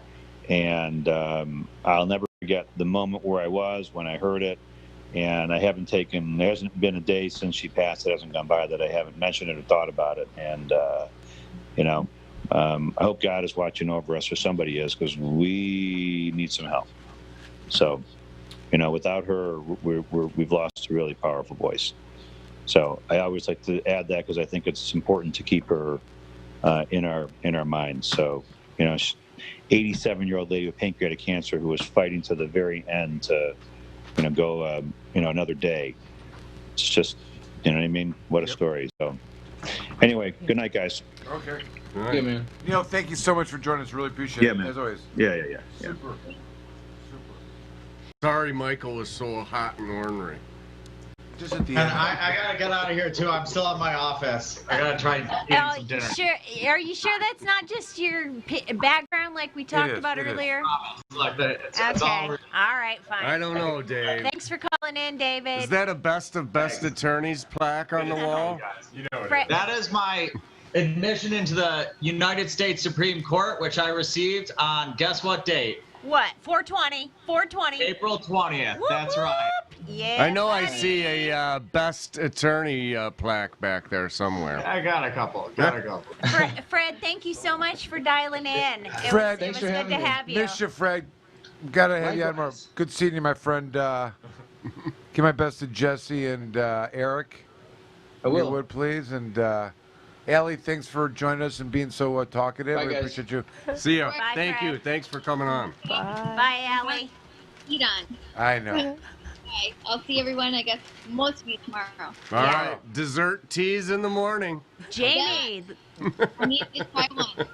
And I'll never forget the moment where I was when I heard it. And there hasn't been a day since she passed that hasn't gone by that I haven't mentioned it or thought about it. And, I hope God is watching over us, or somebody is, because we need some help. So, without her, we've lost a really powerful voice. So I always like to add that because I think it's important to keep her in our minds. So, 87-year-old lady with pancreatic cancer who was fighting to the very end to go another day. It's just, you know what I mean? What a story. So anyway, good night, guys. Okay. All right. Yeah, man. Neil, thank you so much for joining us. Really appreciate it, man. as always. Yeah. Super. Sorry Michael was so hot and ornery. Just at the And end. I gotta get out of here too. I'm still in my office. I gotta try eating some dinner. Sure. Are you sure that's not just your background like we talked about earlier? It's Okay. All right, fine. I don't know, Dave. Thanks for calling in, David. Is that a best of best attorneys plaque on the wall? That is my admission into the United States Supreme Court, which I received on guess what date? What? 420. 420. April 20th. That's right. Yeah. I know I see a best attorney plaque back there somewhere. I got a couple. Fred, thank you so much for dialing in. It Fred, was good to have you. Miss you, Fred. Gotta have you on more. Good seeing you, my friend. Give my best to Jesse and Eric. I will. If you would, please. And Allie, thanks for joining us and being so talkative. Bye, we guys. appreciate you. See ya. Bye, Thank Fred. you. Thanks for coming on. Bye, Allie. Eat on. I know. Okay. I'll see everyone, I guess, most of you tomorrow. All right. Dessert teas in the morning. Jamie. I need to try one.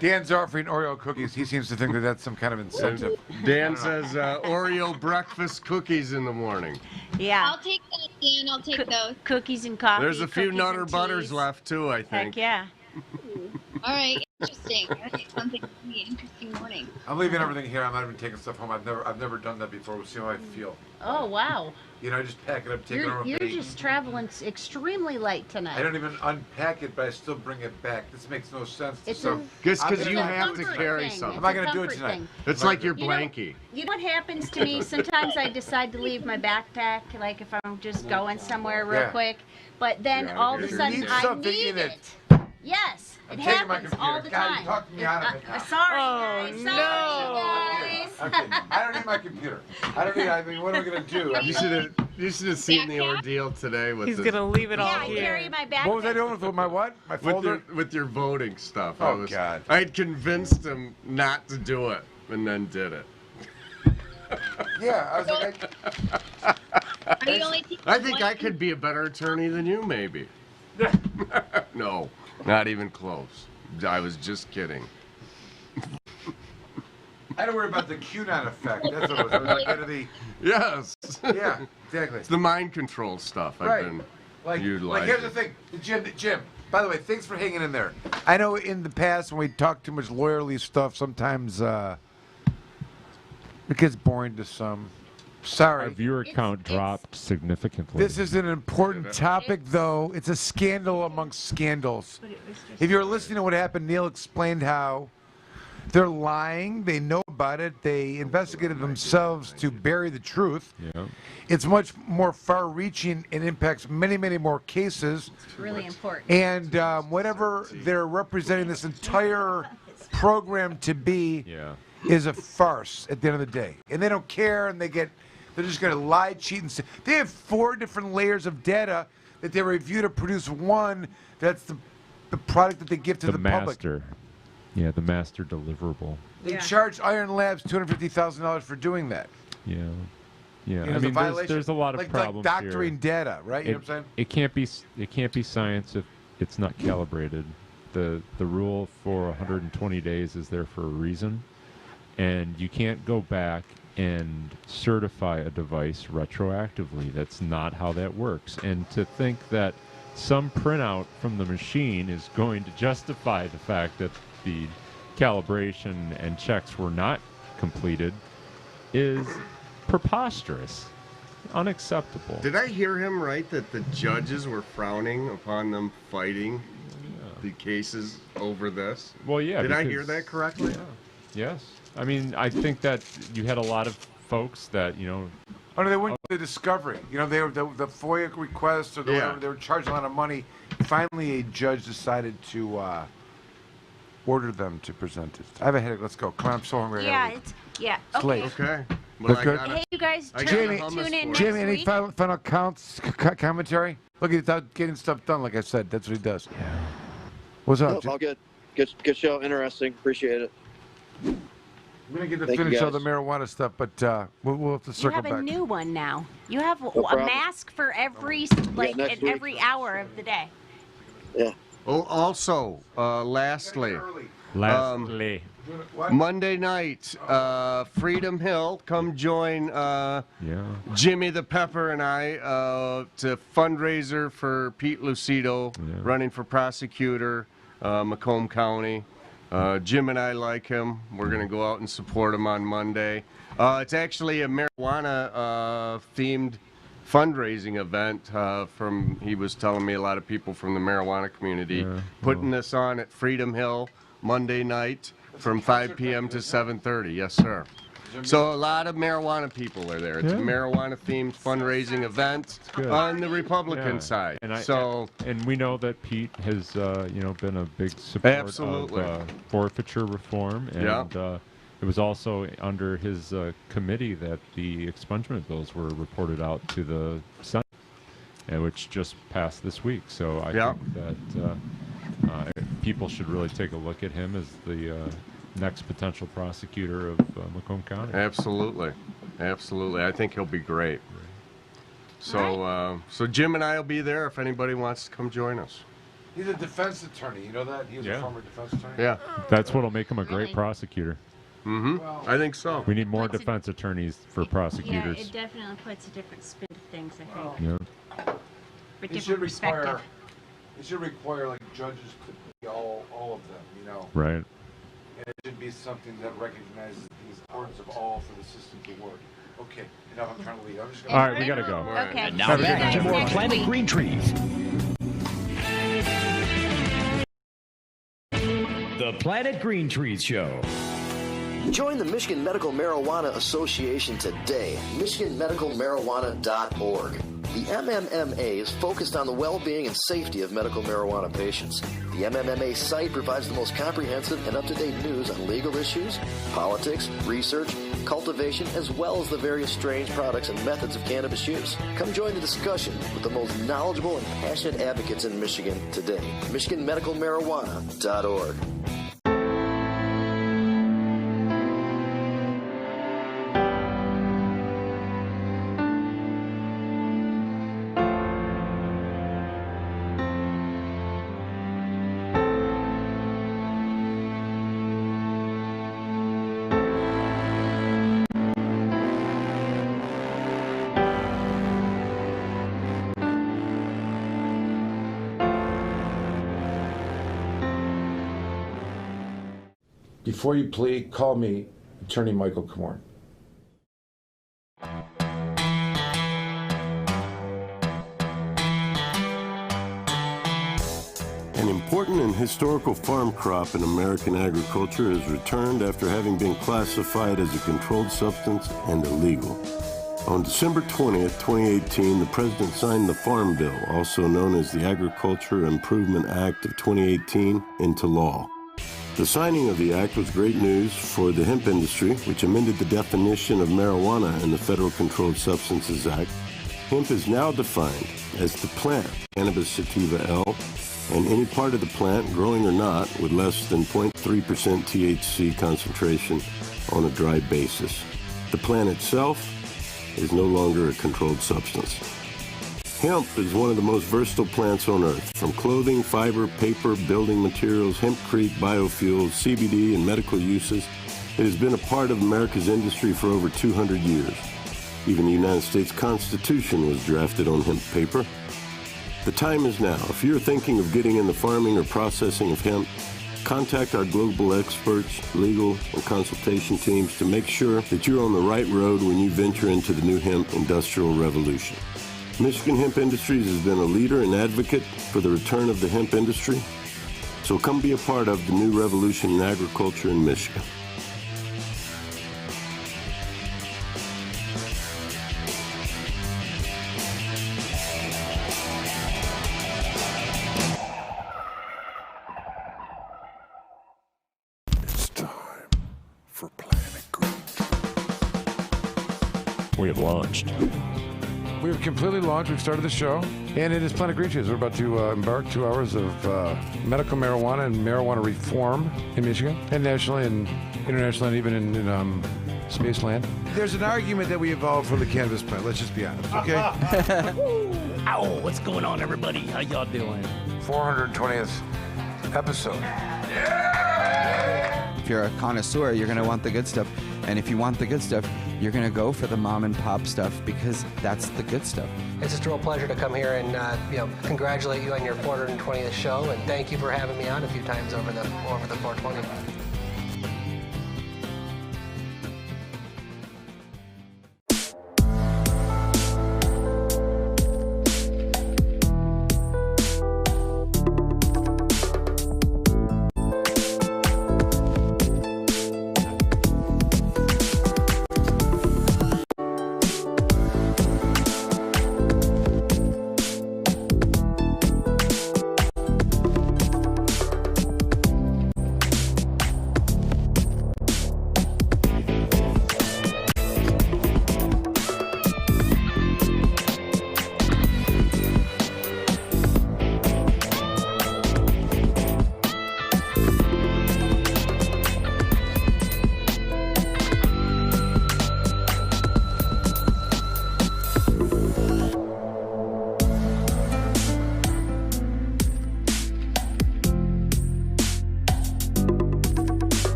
Dan's offering Oreo cookies. He seems to think that that's some kind of incentive. Dan says Oreo breakfast cookies in the morning. Yeah. I'll take those, Dan. I'll take those. Cookies and coffee. There's a few cookies Nutter and Butters teas. left, too, I think. Heck yeah. All right. Interesting. Okay, sounds like it's going to be an interesting morning. I'm leaving everything here. I'm not even taking stuff home. I've never done that before. We'll see how I feel. Oh, wow. You know, I just pack it up, take it over. You're just traveling extremely light tonight. I don't even unpack it, but I still bring it back. This makes no sense. It's so, just because it's you a have to comfort carry thing. something. I'm not going to do it comfort tonight. thing. It's like your You know- blankie. You know what happens to me? Sometimes I decide to leave my backpack, like if I'm just going somewhere real Yeah. quick, but then Yeah, all of a you sudden need I something need in it. Yes, I'm it taking my happens computer. all the God, you time. talked me out of it now. Sorry, Oh, guys. no. Sorry, guys. Okay, I don't need my computer. I don't need. I mean, what am I going to do? You should have seen the ordeal today with He's this- going to leave it all Yeah, I here. carry my backpack. What was I doing with my what? My folder? with your voting stuff. Oh, God. I had convinced him not to do it, and then did it. Yeah, I was like, Are you only taking I think one? I could be a better attorney than you, maybe. No, not even close. I was just kidding. I don't worry about the QAnon effect. That's what it was. I was like, out of the. Yes. Yeah, exactly. It's the mind control stuff Right. I've been Like utilizing. here's the thing, Jim. By the way, thanks for hanging in there. I know in the past when we talk too much lawyerly stuff, sometimes it gets boring to some. Our Sorry. viewer count dropped significantly. This is an important topic, though. It's a scandal amongst scandals. If you're listening to what happened, Neil explained how they're lying. They know about it. They investigated themselves to bury the truth. Yeah. It's much more far-reaching and impacts many, many more cases. It's really important. And whatever they're representing this entire program to be is a farce at the end of the day. And they don't care, and they're just going to lie, cheat, and steal. They have 4 different layers of data that they review to produce one that's the product that they give to the public. master. Yeah, the master deliverable. They charge Iron Labs $250,000 for doing that. Yeah. You Yeah. know, I it's a mean, violation. there's a lot of like problems doctoring here. data, right? You know what I'm saying? It can't be science if it's not calibrated. The rule for 120 days is there for a reason, and you can't go back and certify a device retroactively. That's not how that works. And to think that some printout from the machine is going to justify the fact that the calibration and checks were not completed is preposterous, unacceptable. Did I hear him right that the judges were frowning upon them fighting the cases over this? Well, yeah. Did I hear because- that correctly? Yeah. Yes. I mean, I think that you had a lot of folks that, Oh, no, they went to the discovery. You know, they were the FOIA request or the whatever. They were charging a lot of money. Finally, a judge decided to order them to present it. I have a headache. Let's go. Come on, I'm so hungry. It's late. Okay. That's good. Hey, you guys, Tune in next Jamie, any week. final commentary? Look, he's out getting stuff done. Like I said, that's what he does. Yeah. What's up? Nope, all good. Good show. Interesting. Appreciate it. We're gonna get to Thank you, finish all the guys. marijuana stuff, but we'll have to You circle have a back. new one now. You have a problem. mask for every next week. every hour of the day. Yeah. Oh, also, lastly, Monday night, Freedom Hill, come join Jimmy the Pepper and I to fundraiser for Pete Lucido, running for prosecutor, Macomb County. Jim and I like him. We're going to go out and support him on Monday. It's actually a marijuana themed fundraising event he was telling me a lot of people from the marijuana community putting this on at Freedom Hill Monday night from 5 p.m. to 7:30. Yes, sir. So a lot of marijuana people are there. It's a marijuana themed fundraising event on the Republican side. And we know that Pete has been a big supporter Absolutely. of forfeiture reform, and It was also under his committee that the expungement bills were reported out to the Senate, which just passed this week. So I think that people should really take a look at him as the next potential prosecutor of Macomb County. Absolutely. I think he'll be great. So, so Jim and I will be there if anybody wants to come join us. He's a defense attorney. You know that? He was a former defense attorney. Yeah. That's what'll make him a great prosecutor. Mm-hmm. Well, I think so. We need more defense attorneys for prosecutors. Yeah, it definitely puts a different spin to things, I think. Yeah. A different perspective. It should require like judges to be all of them, you know. Right. And it should be something that recognizes the importance of all for the system to work. Okay, enough. I'm trying to leave. I'm just gonna. All right, we gotta go. Okay. And now back to more Planet Green Trees. The Planet Green Trees Show. Join the Michigan Medical Marijuana Association today, michiganmedicalmarijuana.org. The MMMA is focused on the well-being and safety of medical marijuana patients. The MMMA site provides the most comprehensive and up-to-date news on legal issues, politics, research, cultivation, as well as the various strange products and methods of cannabis use. Come join the discussion with the most knowledgeable and passionate advocates in Michigan today, michiganmedicalmarijuana.org. Before you plead, call me, Attorney Michael Komorn. An important and historical farm crop in American agriculture is returned after having been classified as a controlled substance and illegal. On December 20th, 2018, the President signed the Farm Bill, also known as the Agriculture Improvement Act of 2018, into law. The signing of the act was great news for the hemp industry, which amended the definition of marijuana in the Federal Controlled Substances Act. Hemp is now defined as the plant, Cannabis sativa L, and any part of the plant, growing or not, with less than 0.3% THC concentration on a dry basis. The plant itself is no longer a controlled substance. Hemp is one of the most versatile plants on earth. From clothing, fiber, paper, building materials, hempcrete, biofuels, CBD, and medical uses, it has been a part of America's industry for over 200 years. Even the United States Constitution was drafted on hemp paper. The time is now. If you're thinking of getting in the farming or processing of hemp, contact our global experts, legal, and consultation teams to make sure that you're on the right road when you venture into the new hemp industrial revolution. Michigan Hemp Industries has been a leader and advocate for the return of the hemp industry, so come be a part of the new revolution in agriculture in Michigan. It's time for Planet Green. We have launched. We've completely launched. We've started the show, and it is Planet Green Trees. We're about to embark 2 hours of medical marijuana and marijuana reform in Michigan, and nationally, and internationally, and even in Spaceland. There's an argument that we evolved from the cannabis plant. Let's just be honest, okay? Ow, what's going on, everybody? How y'all doing? 420th episode. If you're a connoisseur, you're going to want the good stuff. And if you want the good stuff, you're going to go for the mom and pop stuff because that's the good stuff. It's just a real pleasure to come here and congratulate you on your 420th show, and thank you for having me on a few times over the 420.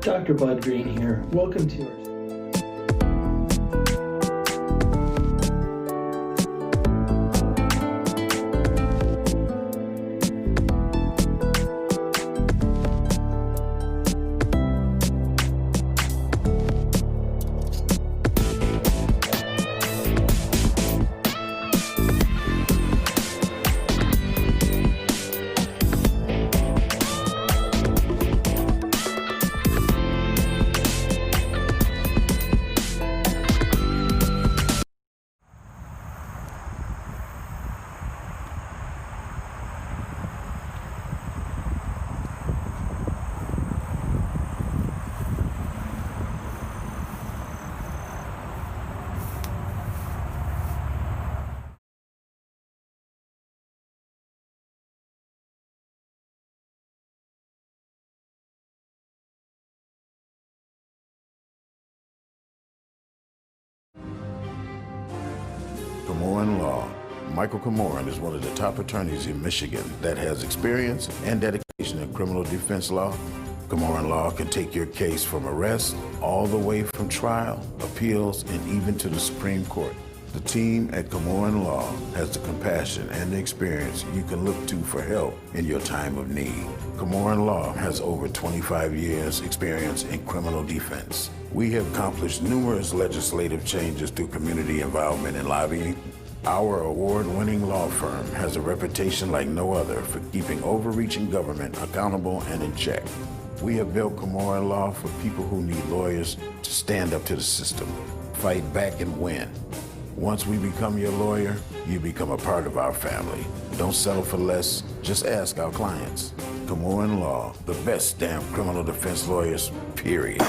Dr. Bud Green here. Welcome to our Komorn Law. Michael Komorn is one of the top attorneys in Michigan that has experience and dedication in criminal defense law. Komorn Law can take your case from arrest all the way from trial, appeals, and even to the Supreme Court. The team at Komorn Law has the compassion and the experience you can look to for help in your time of need. Komorn Law has over 25 years experience in criminal defense. We have accomplished numerous legislative changes through community involvement and lobbying. Our award-winning law firm has a reputation like no other for keeping overreaching government accountable and in check. We have built Komorn Law for people who need lawyers to stand up to the system, fight back and win. Once we become your lawyer, you become a part of our family. Don't settle for less, just ask our clients. Komorn Law, the best damn criminal defense lawyers, period.